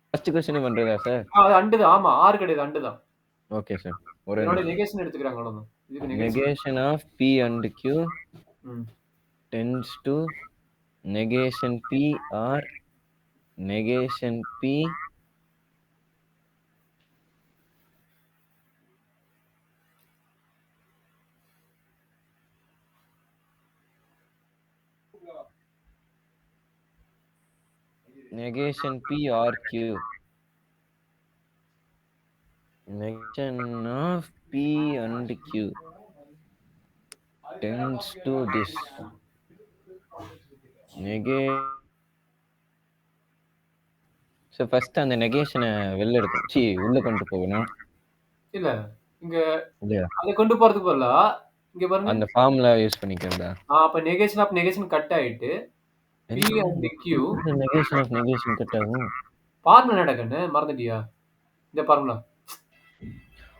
ஃபர்ஸ்ட் क्वेश्चन பண்றதா சார்? அது அண்டு தான். ஆமா, ஆறு கிடையாது, அண்டு தான். Okay sir. ஒரு என்னோட நெகேஷன் எடுத்துக்கறாங்க அவ்வளவுதான். இதுக்கு negation. negation of p and q ம். tends to negation p or negation p negation p or q. Negation of p and q tends to this. So first அந்த நெகேஷனை வெளில எடுக்கணும். உள்ள கொண்டு போகணும். இல்ல, இங்க இல்லையா? அதை கொண்டு போறதுக்கு பதிலா இங்க பாருங்க. அந்த ஃபார்முலா யூஸ் பண்ணிக்கிறதா? அப்ப நெகேஷன் ஆஃப் நெகேஷன் கட் ஆயிட்டு p and q. Negation of negation cut ஆகும். ஃபார்முலா என்னடா கண்ணு, மறந்துட்டியா? இந்த formula.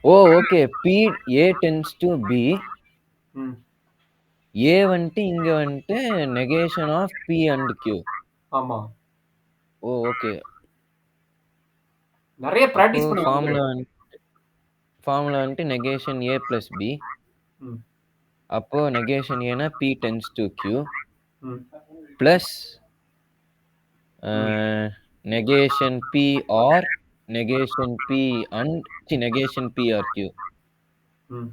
Oh okay. p a tends to b. ம். a வந்துட்டு இங்க வந்துட்டு negation of p and q. ஆமா. Oh okay. நிறைய பிராக்டிஸ் பண்ணுங்க. ஃபார்முலா வந்துட்டு நெகேஷன் a plus b. ம். அப்போ நெகேஷன் ஏனா p tends to q ம். plus negation p or negation p and negation p or q. ம்.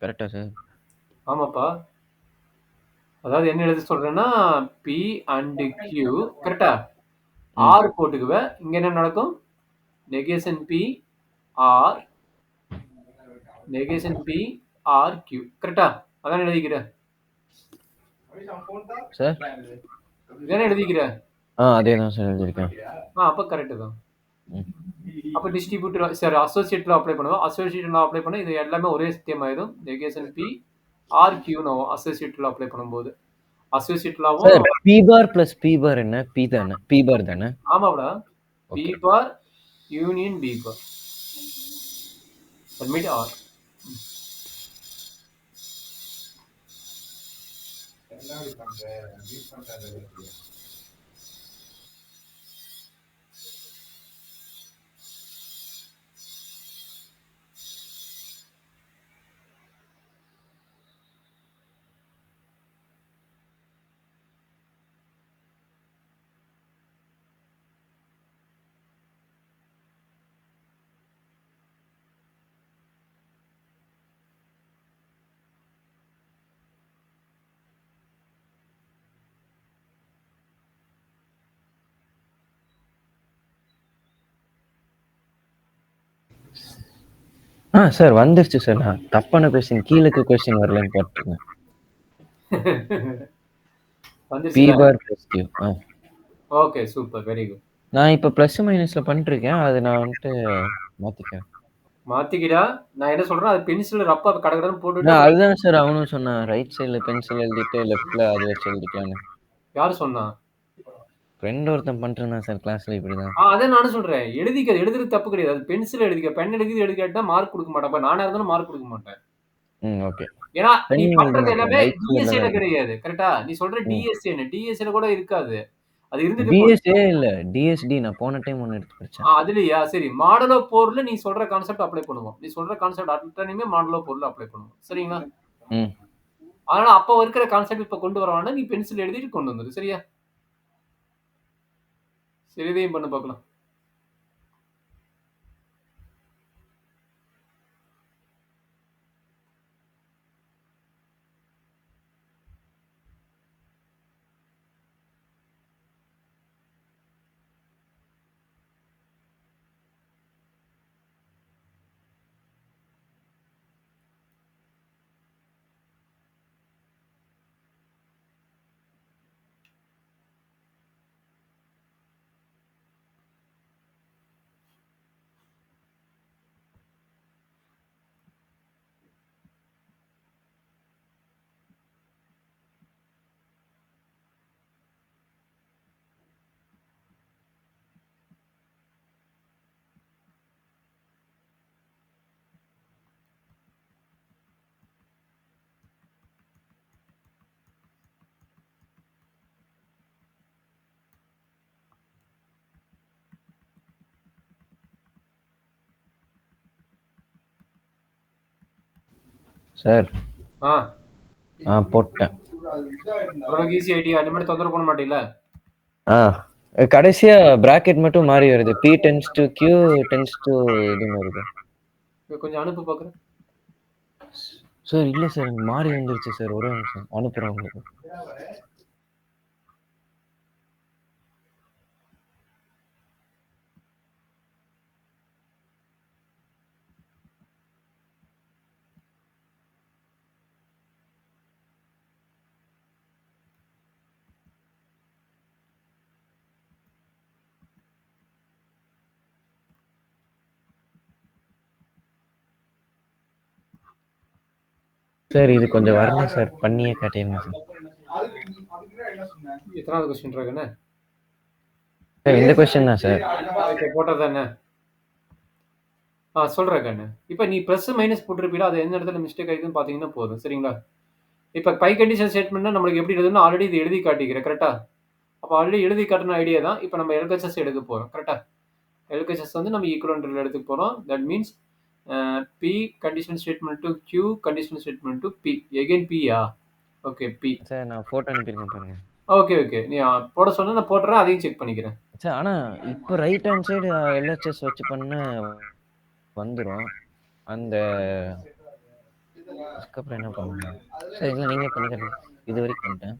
கரெக்டா சார்? ஆமாப்பா. அதாவது என்ன எழுத சொல்றேன்னா p and q கரெக்டா? r போட்டுக்குவ. இங்க என்ன நடக்கும்? Negation p r negation p r q கரெக்டா? அதான் எழுதிக்கிற. சார் இதானே எழுதிக்கிற. அதே தான் சார் எழுதியிருக்கேன். அப்ப கரெக்ட் தான். அப்ப டிஸ்ட்ரிபியூட்டர் சார் அசோசியேட்ல அப்ளை பண்ணுவோம். அசோசியேட்ல அப்ளை பண்ணா இது எல்லாமே ஒரே சேம் ஆயிடும். நெகேஷன் p r q னோ அசோசியேட்ல அப்ளை பண்ணும்போது அசோசியேட்லாவும் sir p bar plus p bar என்ன? p தானே? p bar தானே? ஆமாடா. p bar union b bar admit r. Sir வந்துருச்சு சார். நான் தப்பான கொஸ்டின் கீழக்கு கொஸ்டின் வரலன்னு போட்டுருக்கேன். p bar plus q. Okay super, very good. நான் இப்ப பிளஸ் மைனஸ்ல பண்ணிருக்கேன். அது நான் வந்துட்டு மாத்திக்கிறேன். மாத்திக்கிடா. நான் என்ன சொல்றேன், அது பென்சில் ரப்பா கடகடன்னு போட்டுட்டு அதுதான் சார் அவனும் சொன்னான். ரைட் சைடுல பென்சில் எழுதிட்டு லெஃப்ட்ல அது வச்சு எழுதிக்கலாம்னு. யாரு சொன்னா? ஃப்ரெண்ட் ஒருத்தன் பண்றான் சார் கிளாஸ்ல இப்படிதான். அதான் நானும் சொல்றேன். எழுதுறது தப்பு கிடையாது. அது பென்சில் எழுதிக்க. பென் எழுதிக்கிட்டா மார்க் கொடுக்க மாட்டேன். நானா இருந்தாலும் மார்க் கொடுக்க மாட்டேன். ஓகே. ஏன்னா நீ பண்றது எல்லாமே டிஎஸ்ஏல கிடையாது. கரெக்டா? நீ சொல்ற டிஎஸ்ஏன்னு. டிஎஸ்ஏல கூட இருக்காது. அது இருந்துட்டு டிஎஸ்ஏ இல்ல, டிஎஸ்டி. நான் போன டைம் ஒன்னு எடுத்து படிச்சேன். அதுலயா? சரி. மாடல் ஆஃப் போர்ல நீ சொல்ற கான்செப்ட் அப்ளை பண்ணுவோம். நீ சொல்ற கான்செப்ட் அத்தனையுமே மாடல் ஆஃப் போர்ல அப்ளை பண்ணுவோம். சரிங்களா? அதனால அப்ப இருக்கிற கான்செப்ட் இப்ப கொண்டு வர வேண்டாம். நீ பென்சில் எழுதிட்டு கொண்டு வந்துரு. சரியா? சரி, இதையும் பண்ணு பார்க்கலாம். சார் ஆ போட்டேன். ஓரளவுக்கு ஈஸி ஐடியா. அந்த மாதிரி தொந்தரவு பண்ண மாட்டீங்களா? கடைசியா பிராக்கெட் மட்டும் மாறி வருது. P tends to Q tends to இதுன்னு வருது. கொஞ்சம் அனுப்பு பார்க்குறேன். சார் இல்ல சார், எனக்கு மாறி வந்துருச்சு சார். ஒரே நிமிஷம் அனுப்புறேன் உங்களுக்கு. சார் இது கொஞ்சம் வரல சார், பண்ணியே காட்டிடுங்க சார். எத்தனாவது கொஸ்டின் இருக்குன்னு? சார் இந்த கொஸ்டின் தான் சார். இப்போ போட்டது தானே? சொல்கிறேன் கண்ணு. இப்போ நீ ப்ளஸ் மைனஸ் போட்டிருப்பீங்களா, அது எந்த இடத்துல மிஸ்டேக் ஆகிடுதுன்னு பார்த்தீங்கன்னா போதும். சரிங்களா? இப்போ பை கண்டிஷன் ஸ்டேட்மெண்ட்னா நம்மளுக்கு எப்படி எழுதுன்னு ஆல்ரெடி இது எழுதி காட்டிக்கிறேன். கரெக்டா? அப்போ ஆல்ரெடி எழுதி காட்டின ஐடியா தான் இப்போ நம்ம எல்ஹெச்எஸ் எடுக்க போகிறோம். கரெக்டா? எல்ஹெச்எஸ் வந்து நம்ம ஈக்குவலன்ட்ல எடுத்துக்க போகிறோம். That means p condition statement to q condition statement to p. Again பியா? Okay p. சார் நான் ஃபோட்டோ அனுப்பியிருக்கேன் பாருங்க. Okay okay. நீ போட சொன்னா நான் போட்டுறேன், அதையும் செக் பண்ணிக்கிறேன். சார் ஆனால் இப்போ ரைட் ஹேண்ட் சைடு எல்ஹெச்எஸ் வச்சு பண்ண வந்துடும். அந்த அதுக்கப்புறம் என்ன பண்ணுங்க சார்? இல்லை நீங்களே பண்ணிக்கிறேன். இது வரைக்கும் பண்ணிட்டேன்.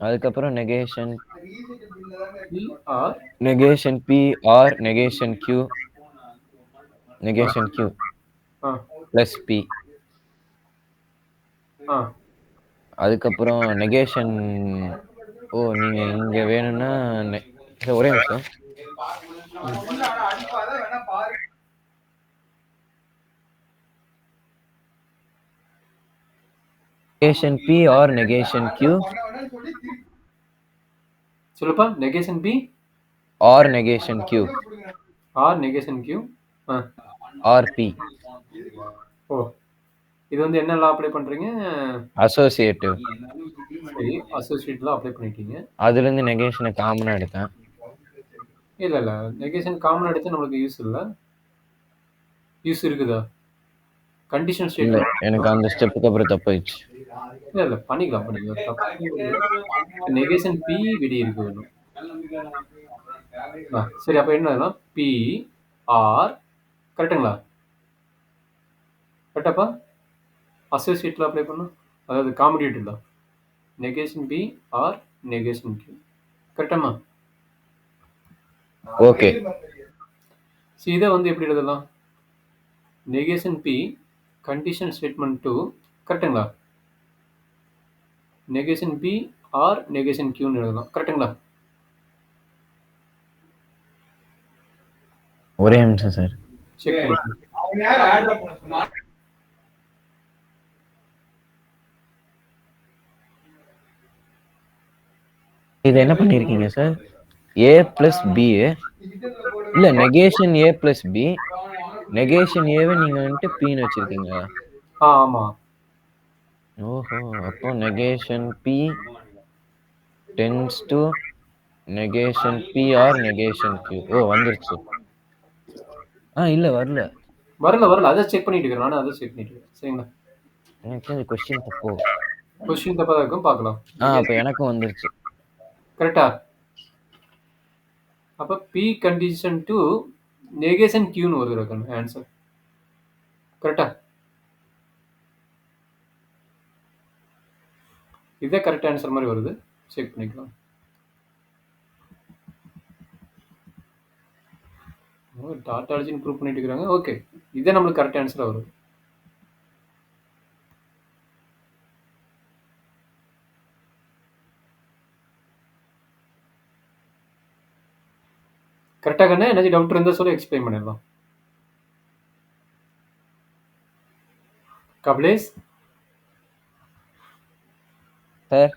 அதுக்கப்புறம் negation negation B R negation q negation q plus p. அதுக்கப்புறம் நெகேஷன் நீங்கள் இங்கே வேணும்னா ஒரே நிமிஷம். negation P or negation Q. சொல்லுப்பா. negation P or negation Q or negation Q or P. ஓ, இது வந்து என்ன லா அப்ளை பண்றீங்க? அசோசியேட்டிவ். சரி, அசோசியேட்டிவ்ல அப்ளை பண்ணிட்டீங்க. அதுல இருந்து நெகேஷனை காமனா எடுத்தேன். இல்ல இல்ல, நெகேஷன் காமனா எடுத்து நமக்கு யூஸ் இல்ல. யூஸ் இருக்குதா? கண்டிஷன் ஸ்டேட்மென்ட் எனக்கு அந்த ஸ்டெப்புக்கு அப்புறம் தப்பாயிடுச்சு. இல்ல பண்ணிக்கலாம் நெகேஷன் பி விடி இருக்கு வேணும். சரி, அப்ப என்ன பி ஆர் கரெக்டுங்களா? கரெக்டாப்பா? அசோசியேட்ல அப்ளை பண்ணும், அதாவது காம்படிட்டிவ் தான். Negation B R negation Q. கரெக்டாமா? ஓகே. இதை வந்து எப்படி எழுதலாம்? Negation P condition statement to கரெக்டுங்களா? நெகேஷன் பி ஆர் நெகேஷன் கியூன்னு எழுதலாம். கரெக்டுங்களா? ஒரே நிமிஷம் சார். செக் பண்ணி இது என்ன பண்ணிருக்கீங்க சார்? A plus B இல்ல negation A plus B, negation ஏவை நீங்க வந்துட்டு Pன்னு வச்சிருக்கீங்க. ஆமா. ஓஹோ, அப்போ negation P tends to negation P or negation Q. வந்துருச்சு. இல்ல வரல. அதை செக் பண்ணிட்டு இருக்கேன். நானும் அதை செக் பண்ணிட்டு இருக்கேன். சரிங்களா? எனக்கு கொஸ்டின் தப்போ. கொஸ்டின் தப்பா தான் இருக்கும், பார்க்கலாம். அப்ப எனக்கும் வந்துருச்சு. கரெக்டா? அப்ப P கண்டிஷன் டு நெகேஷன் Qன்னு வருது ஆன்சர். கரெக்டா? இதே கரெக்ட் ஆன்சர் மாதிரி வருது. செக் பண்ணிக்கலாம். டாட்டாலஜி ப்ரூவ் பண்ணிட்டு இருக்காங்க. ஓகே, இதே நம்மளுக்கு கரெக்ட் ஆன்சரா வருது. கரெக்டா கண்ணே? என்ன டவுட் இருந்தா சொல்லி எக்ஸ்பிளைன் பண்ணிடலாம். கபிலேஷ் சார்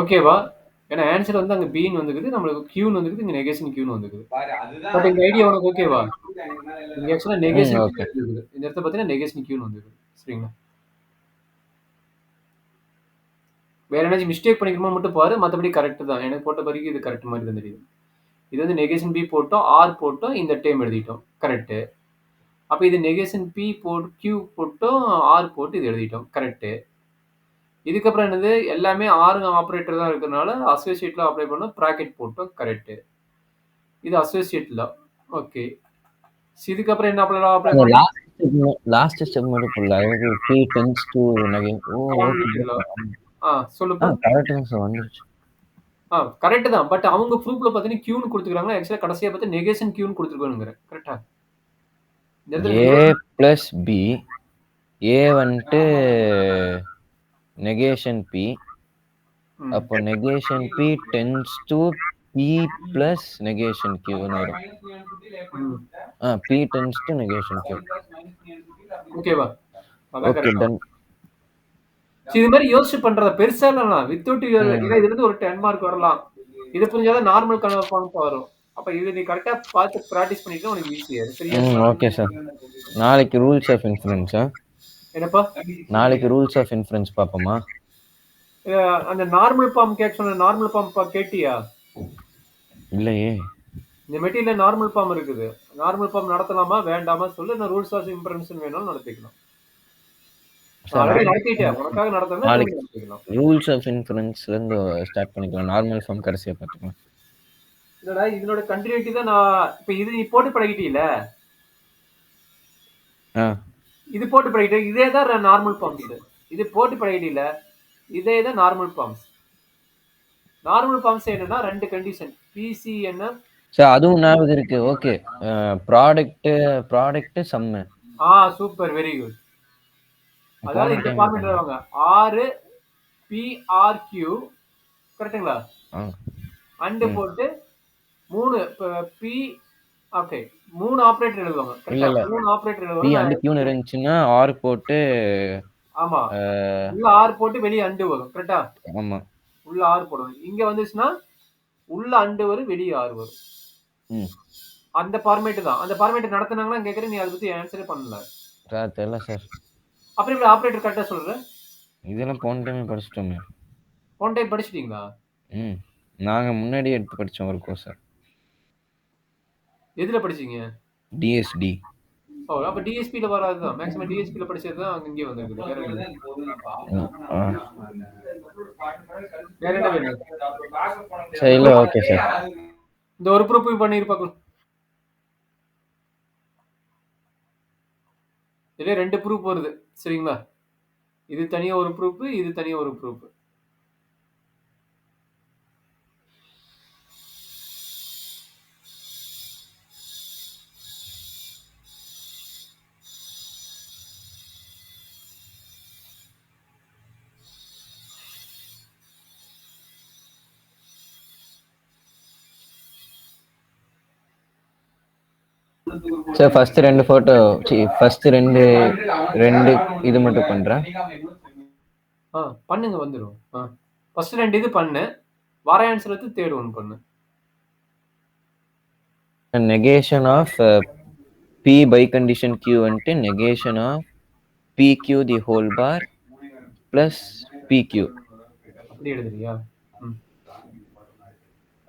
ஓகேவா? ஏன்னா ஆன்சர் வந்து அங்க பின்னு வந்துக்குது, நம்மளுக்கு கியூன்னு வந்துக்குது, இங்க நெகேஷன் கியூன்னு வந்துக்குது. பட் இந்த ஐடியா உனக்கு ஓகேவா? இங்க ஆக்சுவலா நெகேஷன் வந்துக்குது, இந்த இடத்துல பார்த்தீங்கன்னா நெகேஷன் கியூன்னு வந்துக்குது. சரிங்களா? வேற ஏதாச்சும் மிஸ்டேக் பண்ணிக்கிறோமா மட்டும் பாரு, மற்றபடி கரெக்ட் தான். எனக்கு போட்ட வரைக்கும் இது கரெக்ட் மாதிரி தான் தெரியுது. இது வந்து நெகேஷன் பி போட்டோம், ஆர் போட்டோம், இந்த டைம் எழுதிட்டோம். கரெக்ட். அப்ப இது நெகேஷன் P போட்டு Q போட்டோம், R போட்டு இது எழுதிட்டோம். கரெக்ட்டு. இதுக்கப்புறம் என்னது? எல்லாமே ஆர் ஆப்பரேட்டர் தான் இருக்கிறனால அசோசியேட்ல அப்ளை பண்ணோம். பிராக்கெட் போட்டோம். கரெக்ட்டு. இது அசோசியேட்ல. ஓகே. இதுக்கப்புறம் என்ன அப்ளை அந்த பண்ணோம்? லாஸ்ட் ஸ்டெப் மட்டும் புரியல. அதாவது P tends to oh okay. Convoluted சொல்லுப்பா. கரெக்ட் தான் சார் வந்துருச்சு. கரெக்ட் தான். பட் அவங்க ப்ரூஃப்ல பார்த்தீங்கன்னா Qன்னு குடுத்துருக்காங்க. ஆக்சுவலா கடைசியா பார்த்தா நெகேஷன் Qன்னு குடுத்துருக்கானுங்கிறேன். கரெக்ட்டா? இந்த இடத்துல A negation plus B A வந்துட்டு நெகேஷன் P அப்போ negation P tends to P plus negation Qன்னு வரும். P tends to negation Q. ஓகேவா? அதான் ஓகே கரெக்ட். டன். இது மாதிரி யோசிச்சு பண்றத பெருசா இல்லலாம். வித்தவுட் இதுல இருந்து ஒரு 10 மார்க் வரலாம். இது புரிஞ்சாதான் நார்மல் கன்வர்ட் வரும். அப்ப இது நீ கரெக்டா பார்த்து பிராக்டிஸ் பண்ணிட்டு உனக்கு ஈஸியா இருக்கு. சரியா? Okay sir. நாளைக்கு ரூல்ஸ் ஆஃப் இன்ஃபரன்ஸா? என்னப்பா? நாளைக்கு ரூல்ஸ் ஆஃப் இன்ஃபரன்ஸ் பாப்போமா? அந்த நார்மல் ஃபார்ம் கேட்க சொன்ன நார்மல் ஃபார்ம் கேட்டியா? இல்லையே. இந்த மெட்டீரியல் நார்மல் ஃபார்ம் இருக்குது. நார்மல் ஃபார்ம் நடத்தலாமா வேண்டாமா சொல்லு. நான் ரூல்ஸ் ஆஃப் இன்ஃபரன்ஸ் வேணாலும் நடத்திக்கலாம். நடத்திட்டேன். உனக்காக நடத்தணும். ரூல்ஸ் ஆஃப் இன்ஃபரன்ஸ்ல இருந்து ஸ்டார்ட் பண்ணிக்கலாம். நார்மல் ஃபார்ம் கடைசியா பார்த்துக்கலாம். இல்லடா இதனோட கண்டினியூட்டி தான் நான் இப்ப இது நீ போட்டு பழகிட்டீல. இது போட்டு பழகிட்ட இதே தான் நார்மல் ஃபார்ம்ஸ். இது போட்டு பழகிட்டீல. இதே தான் நார்மல் ஃபார்ம்ஸ். நார்மல் ஃபார்ம்ஸ் என்னன்னா ரெண்டு கண்டிஷன். பிசிஎன் சார் அதுவும் ஞாபகம் இருக்கு. Okay. Product sum. Super very good. அதாவது இந்த ஃபார்மேட் வருவாங்க. R P R Q கரெக்ட்டுங்களா? அண்ட் போட்டு 3 P ஓகே 3 ஆபரேட்டர் எழுதுவாங்க. கரெக்ட்டா? 3 ஆபரேட்டர் எழுதுவாங்க. P அண்ட் Q இருந்துச்சுன்னா R போட்டு ஆமா. உள்ள R போட்டு வெளிய அண்ட் வரும். கரெக்ட்டா? ஆமா. உள்ள R போடணும். இங்க வந்துச்சுன்னா உள்ள அண்ட் வரும் வெளிய R வரும். அந்த ஃபார்மேட் தான். அந்த ஃபார்மேட் நடத்துனாங்கன்னா கேக்குறேன் நீ அத பத்தி ஆன்சரே பண்ணல. சார் தெரியல சார். அப்புறம் இப்படி ஆபரேட்டர் கரெக்ட்டா சொல்ற? இதெல்லாம் போன டைம் படிச்சிட்டோமே. போன டைம் படிச்சிட்டீங்களா? நாங்க முன்னாடி எடுத்து படிச்சோம் ஒரு கோர்ஸ். எதுல படிச்சீங்க? DSD. அப்ப DSP ல வராதுதான். மேக்ஸிமம் DSP ல படிச்சது தான் அங்க இங்க வந்திருக்குது. வேற என்ன வேணும்? சரி இல்ல ஓகே சார். இந்த ஒரு ப்ரூஃப் பண்ணிருப்பாங்க. இதுல ரெண்டு ப்ரூஃப் வருது. சரிங்களா? இது தனியா ஒரு ப்ரூஃப், இது தனியா ஒரு ப்ரூஃப். சார் ஃபர்ஸ்ட் ரெண்டு போட்டோ ஃபர்ஸ்ட் ரெண்டு இது மட்டும் பண்றேன். பண்ணுங்க வந்துரும். ஃபர்ஸ்ட் ரெண்டு இது பண்ணு. வர ஆன்சர் வந்து தேர்ட் ஒன் பண்ணு. negation of P by condition Q வந்துட்டு negation of PQ the whole bar plus PQ. அப்படி எழுதுறியா?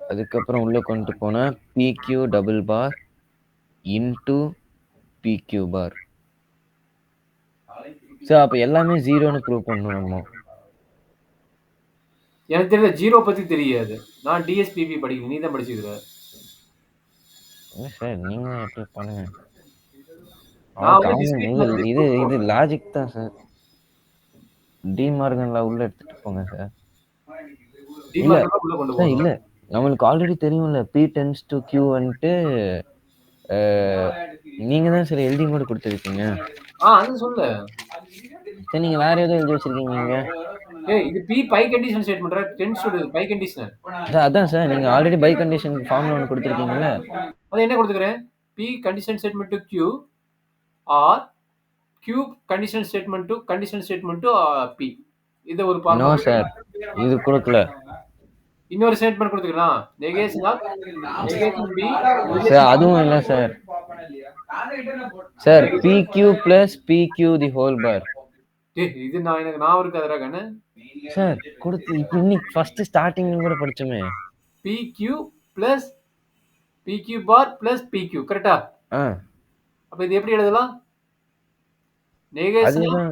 அதுக்கப்புறம் உள்ள கொண்டு போனா PQ double bar into PQ bar. Sir அப்ப எல்லாமே ஜீரோன்னு ப்ரூவ் பண்ணணுமா? எனக்கு தெரியல ஜீரோ பத்தி தெரியாது. நான் டிஎஸ்பிபி படிக்கிறேன். நீ தான் படிச்சிருக்க. சார் நீங்க எப்படி பண்ணுங்க. இது லாஜிக் தான் சார். டி மார்கன்ல உள்ள எடுத்துட்டு போங்க சார். இல்ல நம்மளுக்கு ஆல்ரெடி தெரியும்ல P tends to Q வந்துட்டு நீங்க தான் சார் எழுதி கூட கொடுத்துருக்கீங்க. அது சொல்லு. சரி நீங்க வேற ஏதோ எழுதி வச்சிருக்கீங்க. இது P bi condition statement tends to bi condition. அதான் சார் நீங்க ஆல்ரெடி பை கண்டிஷன் ஃபார்முலா ஒன்னு கொடுத்திருக்கீங்கல. அது என்ன கொடுத்துக்கறேன்? P condition statement to Q or Q condition statement to P. இது ஒரு ஃபார்முலா. No sir. இது கொடுக்கல. இன்னொரு ஸ்டேட்மென்ட் கொடுத்துக்கலாம். Negation of B. சார் அதுவும் இல்ல sir. Sir PQ plus PQ the whole bar. இது எனக்கு நான் இருக்காதடா கண்ணு. சார் கொடுத்து இப்போ இன்னைக்கு ஃபர்ஸ்ட் ஸ்டார்டிங்ல கூட படிச்சோமே. PQ bar plus PQ கரெக்ட்டா? அப்ப இது எப்படி எழுதலாம்? நெகேஷன் ஆஃப் அதுதான்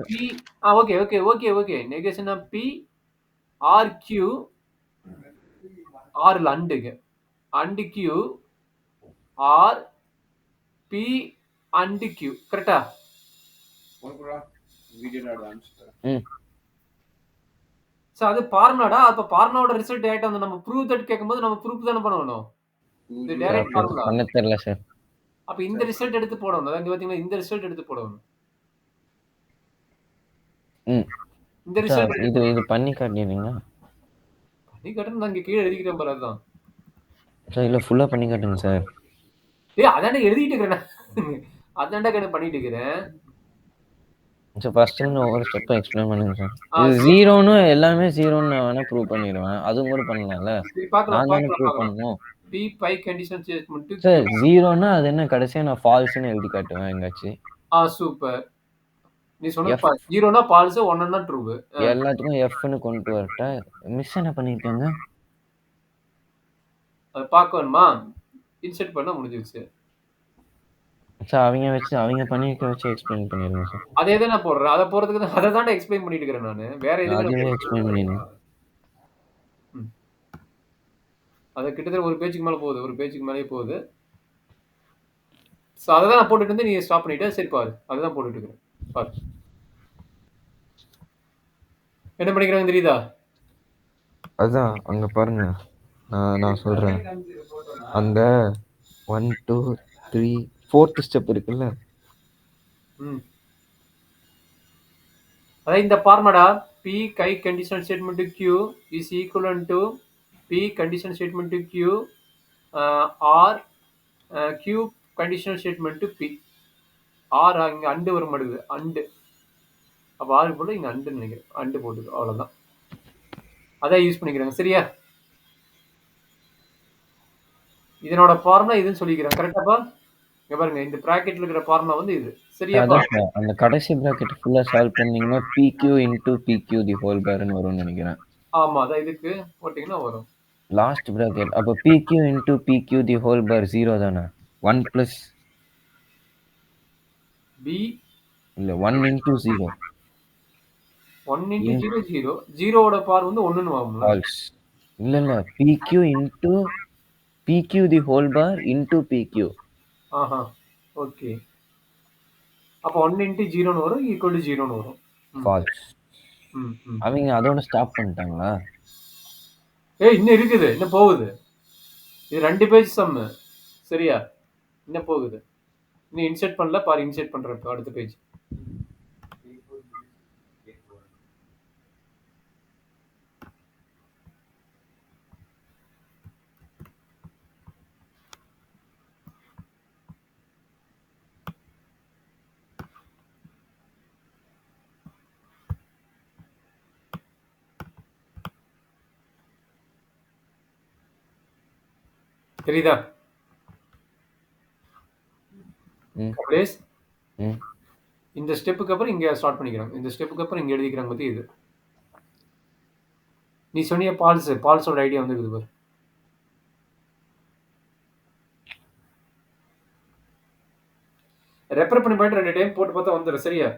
P okay. Negation of P R Q ஆர்ல அண்டுங்க. And Q R P and Q. கரெக்டா? ம் சோ அது ஃபார்முலாடா. அப்ப ஃபார்முலாவோட ரிசல்ட் டைரக்ட்டா வந்து நம்ம ப்ரூவ் தட் கேட்கும்போது நம்ம ப்ரூஃப் தானே பண்ணணும். இது சார் டைரக்ட் அப்போ ஃபார்முலா. பண்ண தெரியல சார். அப்ப இந்த ரிசல்ட் எடுத்து போடணும். அதான் இங்க பாத்தீங்களா இந்த ரிசல்ட் எடுத்து போடணும். ம் இந்த சார் ரிசல்ட் இது இது பண்ணி காட்டினீங்களா? பண்ணி காட்டுன்னு நான் இங்க கீழ எழுதிக்கிறேன் பாரு அதான். சார் இல்லை ஃபுல்லாக பண்ணி காட்டுங்க சார். அதான்டா எழுதிட்டு இருக்கிறேன். அதான்டா கணக்கு பண்ணிட்டு இருக்கிறேன். சார் ஃபர்ஸ்ட்லேருந்து ஒவ்வொரு ஸ்டெப்பும் எக்ஸ்பிளைன் பண்ணுங்க சார். இது சரி. ஜீரோன்னு எல்லாமே ஜீரோன்னு நான் வேணால் ப்ரூவ் பண்ணிடுவேன். அதுவும் கூட பண்ணலாம்ல. சரி பார்க்கலாம். நான் தானே ப்ரூவ் பண்ணணும். P bi condition statement sir ஜீரோன்னா அது என்ன கடைசியாக நான் ஃபால்ஸ்ன்னு எழுதி காட்டுவேன் எங்காச்சும். சூப்பர். நீ சொன்னது எஃப் ஜீரோனா ஃபால்ஸ், ஒன்னுனா ட்ரூ. எல்லாத்துக்கும் எஃப்னு கொண்டு வரட்டா. மிஸ் என்ன பண்ணியிருக்காங்க? அது பார்க்க வேணுமா? இன்சர்ட் பண்ணா முடிஞ்சிருச்சு. சார் அவங்க பண்ணிக்க வச்சு எக்ஸ்பிளைன் பண்ணிடுங்க சார். அதே தான் நான் போடுறேன். அதை போறதுக்கு தான் அதை தானே எக்ஸ்பிளைன் பண்ணிட்டு இருக்கிறேன் நானு. வேற எதுக்கு அதுவே எக்ஸ்பிளைன் பண்ணிடுங்க. அது கிட்டத்தட்ட ஒரு பேஜுக்கு மேல போகுது. ஒரு பேஜுக்கு மேலேயே போகுது. ஸோ அதை தான் நான் போட்டுட்டு இருந்து நீ ஸ்டாப் பண்ணிட்டு சரி பாரு. அதை தான் போட்டுட்டு இருக்கிறேன். பாரு. என்ன பண்ணிக்கிறாங்க தெரியுதா? அதான் அங்க பாருங்க. நான் சொல்றேன். அந்த 1 2 3 4th ஸ்டெப் இருக்குல்ல. அதாவது இந்த formula P guy conditional statement Q is equivalent to P conditional statement Q R Q conditional statement P. R இங்க அண்டு வர மாட்டேங்குது. அண்டு. அப்ப R போட்டு இங்க அண்டு நினைக்கிறேன். அண்டு போட்டுது. அவ்வளவுதான். அதான் யூஸ் பண்ணிக்கிறாங்க. சரியா? இதனோட ஃபார்முலா இதுன்னு சொல்லிக்கிறேன். கரெக்டாப்பா? இங்க பாருங்க இந்த பிராக்கெட்ல இருக்கிற ஃபார்முலா வந்து இது. சரியாப்பா? அந்த கடைசி பிராக்கெட் ஃபுல்லா சால்வ் பண்ணீங்கன்னா PQ into PQ the whole barன்னு வரும்னு நினைக்கிறேன். ஆமா அதான் இதுக்கு போட்டீங்கன்னா வரும். லாஸ்ட் பிராக்கெட் அப்ப PQ into PQ the whole bar 0 தானே? 1 plus B இல்ல 1 into 0. 1 into 0 0. 0 ஓட பார் வந்து 1ன்னு வரும்ல. ஃபால்ஸ். இல்ல PQ into PQ the whole bar into PQ. Aha. Okay. அப்ப 1 into 0ன்னு வரும் equal to 0ன்னு வரும். ஃபால்ஸ். அவங்க அதோட ஸ்டாப் பண்ணிட்டாங்களா? இன்னும் இருக்குது. இன்னும் போகுது. இது 2 பேஜ் சம். சரியா? இன்னும் போகுது. இன்னும் இன்சர்ட் பண்ணல பாரு இன்சர்ட் பண்றப்ப அடுத்த பேஜ். தெரியுதா? கமலேஷ் இந்த ஸ்டெப்புக்கு அப்புறம் இங்க ஸ்டார்ட் பண்ணிக்கிறாங்க. இந்த ஸ்டெப்புக்கு அப்புறம் இங்க எழுதிக்கிறாங்க பத்தி இது. நீ சொன்னிய பால்ஸோட ஐடியா வந்து இருக்குது பாரு. ரெஃபர் பண்ணி போயிட்டு 2 டைம் போட்டு பார்த்தா வந்துடும். சரியா?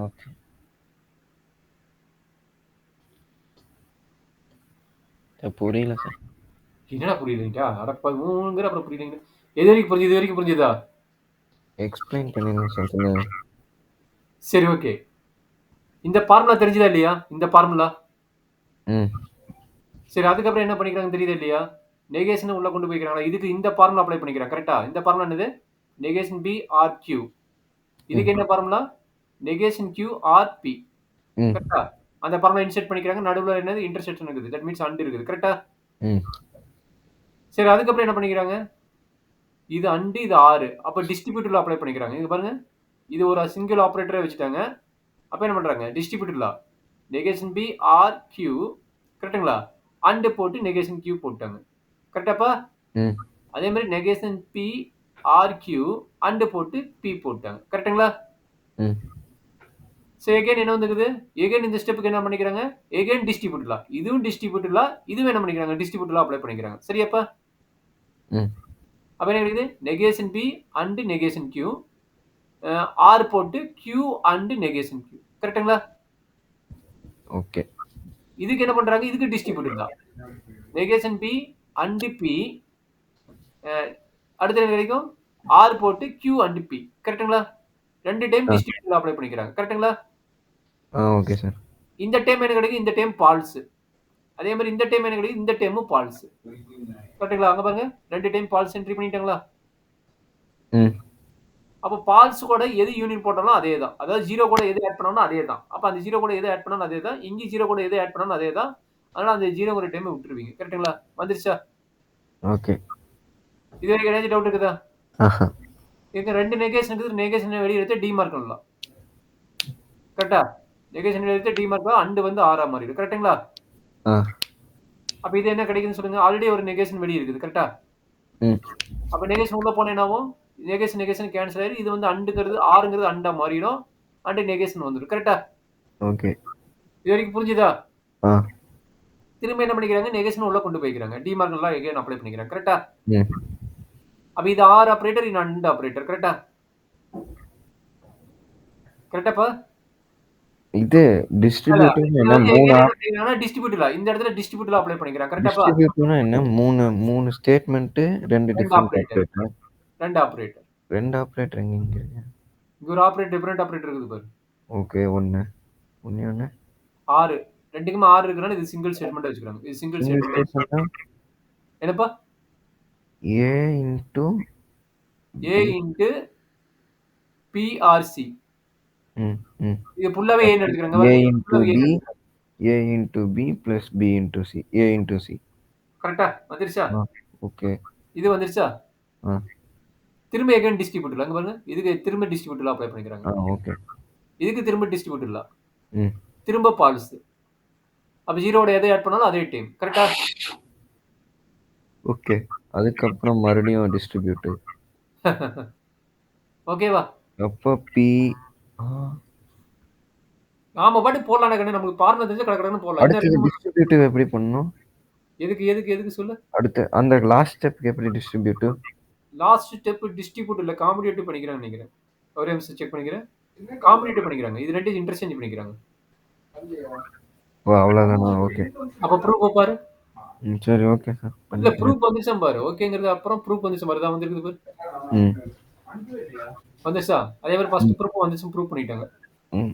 ஓகே. புரியல சார். என்னடா புரியலங்கடா? அடப்பா மூணுங்கற அப்புறம் புரியலங்க. எது வரைக்கும் புரியுது? இது வரைக்கும் புரியுதா? எக்ஸ்பிளைன் பண்ணுங்க சொல்லுங்க. சரி ஓகே. இந்த ஃபார்முலா தெரிஞ்சதா இல்லையா? இந்த ஃபார்முலா. சரி அதுக்கு அப்புறம் என்ன பண்ணிக்கிறாங்க தெரியுதா இல்லையா? நெகேஷன் உள்ள கொண்டு போய்க்கிறாங்களா? இதுக்கு இந்த ஃபார்முலா அப்ளை பண்ணிக்கிறாங்க. கரெக்ட்டா? இந்த ஃபார்முலா என்னது? Negation B R Q. இதுக்கு என்ன formula? Negation Q R P. கரெக்ட்டா? அந்த ஃபார்முலா இன்சர்ட் பண்ணிக்கிறாங்க. நடுவுல என்னது இன்டர்செக்ஷன் இருக்குது. தட் மீன்ஸ் அண்ட் இருக்குது. கரெக்ட்டா? சரி அதுக்கு அப்புறம் என்ன பண்ணிக்கிறாங்க? இது அண்ட் இது R. அப்ப டிஸ்ட்ரிபியூட்டிவ்ல அப்ளை பண்ணிக்கிறாங்க. இங்க பாருங்க. இது ஒரு சிங்கிள் ஆபரேட்டரே வச்சுட்டாங்க. அப்ப என்ன பண்றாங்க? டிஸ்ட்ரிபியூட்டிவ்ல நெகேஷன் B R Q கரெக்ட்டுங்களா? அண்ட் போட்டு நெகேஷன் Q போட்டாங்க. கரெக்டாப்பா? ம். அதே மாதிரி negation B R q and போட்டு பி போட்டாங்க. கரெக்ட்டுங்களா? ம். ஸோ எகைன் என்ன வந்துருக்குது? எகைன் இந்த ஸ்டெப்புக்கு என்ன பண்ணிக்கிறாங்க? எகைன் டிஸ்ட்ரிபியூட் லா. இதுவும் டிஸ்ட்ரிபியூட் லா. இதுவும் என்ன பண்ணிக்கிறாங்க? டிஸ்ட்ரிபியூட் லா அப்ளை பண்ணிக்கிறாங்க. சரியாப்பா? ம். அப்ப என்ன கிடைக்குது? Negation p and negation Q. Or போட்டு கியூ அண்ட் நெகேஷன் கியூ. கரெக்ட்டுங்களா? ஓகே. இதுக்கு என்ன பண்றாங்க? இதுக்கு distribute law. Negation p and p அடுத்து என்ன கிடைக்கும்? ஆர் போட்டு கியூ அண்ட் பி. கரெக்ட்டுங்களா? 2 டைம் ஆ. டிஸ்ட்ரிபியூட் லா அப்ளை பண்ணிக்கிறாங்க. கரெக்ட்டுங்களா? Okay sir. இந்த டைம் என்ன கிடைக்கும்? இந்த டைம் ஃபால்ஸ். அதே மாதிரி இந்த டைம் என்ன கிடைக்கும்? இந்த டைமும் ஃபால்ஸ். கரெக்ட்டுங்களா? அங்க பாருங்க. 2 டைம் ஃபால்ஸ் என்ட்ரி பண்ணிட்டாங்களா? ம். அப்ப ஃபால்ஸ் கூட எது யூனியன் போட்டாலும் அதே தான். அதாவது 0 கூட எது ஆட் பண்ணாலும் அதே தான். அப்ப அந்த 0 கூட எது ஆட் பண்ணாலும் அதே தான். இங்க 0 கூட எது ஆட் பண்ணாலும் அதே தான். அதனால அந்த 0ங்கிற டைம் விட்டுருவீங்க. கரெக்ட்டுங்களா? வந்துருச்சா? ஓகே. இது வரைக்கும் ஏதாச்சும் டவுட் இருக்குதா? ஆஹா. இங்க 2 நெகேஷன் இருக்குது. நெகேஷன் வெளிய எடுத்து டிமார்க் பண்ணலாம். கரெக்ட்டா? நெகேஷன் வெளிய எடுத்து டிமார்க் அண்ட் வந்து ஆரா மாறிடும். கரெக்ட்டுங்களா? ஆ. அப்ப இது என்ன கிடைக்குதுன்னு சொல்லுங்க. ஆல்ரெடி ஒரு நெகேஷன் வெளிய இருக்குது. கரெக்ட்டா? ம். அப்ப நெகேஷன் உள்ள போனா என்ன ஆகும்? நெகேஷன் கேன்சல் ஆயிரும். இது வந்து அண்டுங்கிறது ஆர்ங்கிறது அண்டா மாறிடும். அண்ட் நெகேஷன் வந்துரும். கரெக்ட்டா? ஓகே. இது வரைக்கும் புரிஞ்சுதா? ஆ. திரும்ப என்ன பண்ணிக்கிறாங்க? நெகேஷன் உள்ள கொண்டு போய்க்கிறாங்க. டிமார்க்லாம் எகைன் அப்ளை பண்ணிக்கிறாங்க. கரெக்ட்டா? ம். அப்ப இது ஆர் ஆப்பரேட்டர், இது அண்ட் ஆப்பரேட்டர். கரெக்ட்டா? கரெக்ட்டாப்பா? இது இல்ல. டிஸ்ட்ரிபியூட்டிவ்னா இது என்ன வந்து 3 எகைன் என்ன பண்ணிக்கிறாங்கன்னா டிஸ்ட்ரிபியூட்டர்ல. இந்த இடத்துல டிஸ்ட்ரிபியூட்டர்ல அப்ளை பண்ணிக்கிறாங்க. கரெக்ட்டாப்பா? டிஸ்ட்ரிபியூட்டிவ்னா என்ன 3 statement 2 2 different operator. Operator. 2 operator. 2 operator எங்கங்க? இங்க ஒரு ஆப்பரேட்டர் டிஃபரண்ட் ஆப்பரேட்டர் இருக்குது பாரு. ஓகே. 1 1 6 2க்குமே 6 இருக்கனால இது சிங்கிள் ஸ்டேட்மென்ட்டா வச்சுக்கிறாங்க. இது சிங்கிள் சிங்கிள் ஸ்டேட்மென்ட். ஸ்டேட்மென்ட்னா என்னப்பா? A into A B. Into PRC. ம். ம். இது ஃபுல்லாவே ஏன்னு அப்போ எடுத்துக்கிறேங்க A பாருங்க. இன்டு ஃபுல்லாவே B ஏன்னு எடுத்துக்கிறேன். A into B plus B into C. A into C. கரெக்ட்டா? வந்துருச்சா? ஆ. ஓகே. இது வந்துருச்சா? ஆ. திரும்ப எகைன் டிஸ்ட்ரிபியூட்டர்ல. அங்க பாருங்க. இதுக்கு திரும்ப டிஸ்ட்ரிபியூட்டர்ல அப்ளை பண்ணிக்கிறாங்க. ஓகே. இதுக்கு திரும்ப டிஸ்ட்ரிபியூட்டர்ல. ம். திரும்ப ஃபால்ஸ். அப்ப 0வோட எதை ஆட் பண்ணாலும் அதே டைம். கரெக்ட்டா? ஓகே. அதுக்கப்புறம் மறுபடியும் டிஸ்ட்ரிபியூட்டிவ். ஓகேவா? அப்போ P ஆ. நாம பாட்டுக்கு போடலாம்டா கண்ணு. நமக்கு ஃபார்முலா தெரிஞ்சா கடகடன்னு போடலாம். இன்னும் அடுத்தது 2, 3 டிஸ்ட்ரிபியூட்டிவ் எப்படி பண்ணணும்? எதுக்கு சொல்லு? அடுத்து அந்த லாஸ்ட் ஸ்டெப்க்கு எப்படி டிஸ்ட்ரிபியூட்டிவ்? லாஸ்ட் ஸ்டெப் டிஸ்ட்ரிபியூட்டர்ல காம்படிட்டிவ் பண்ணிக்கிறாங்கன்னு நெனைக்கிறேன். ஒரே நிமிஷம் செக் பண்ணிக்கிறேன். காம்படிட்டிவ் பண்ணிக்கிறாங்க. இது 2யும் இன்டர்சேஞ்ச் பண்ணிக்கிறாங்க. ஓ அவ்வளோதானா? ஓகே. அப்ப ப்ரூஃப் பாரு. ம். சரி ஓகே சார். இல்ல பண்ணிக்கிறேன். ப்ரூஃப் வந்துருச்சாம் பாரு. ஓகேங்கிறது அப்புறம் ப்ரூஃப் வந்துருச்சு பாரு. இதான் வந்திருக்குது பாரு. ம். வந்துருச்சா? அதே மாதிரி ஃபர்ஸ்ட் ம். ப்ரூஃப் வந்துருச்சுன்னு ப்ரூவ் பண்ணிட்டாங்க. ம்.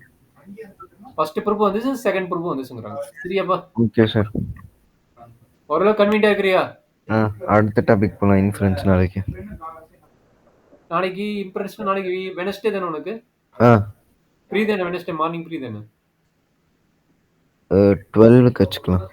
ஃபர்ஸ்ட் ப்ரூஃப் வந்துச்சு, செகண்ட் ப்ரூஃப் வந்துச்சுங்கறாங்க. சரியாப்பா? Okay sir. ஓரளவு கன்வீனியன்ட்டா இருக்கிறியா? அடுத்த டாபிக் போலாம் இன்ஃபரன்ஸ் நாளைக்கு. நாளைக்கு இம்ப்ரெஷன் நாளைக்கு வெட்னஸ்டே தானே உனக்கு? ஆ. ஃப்ரீ தானே வெட்னஸ்டே மார்னிங் ஃப்ரீ தானே? 12க்கு வச்சுக்கலாம்.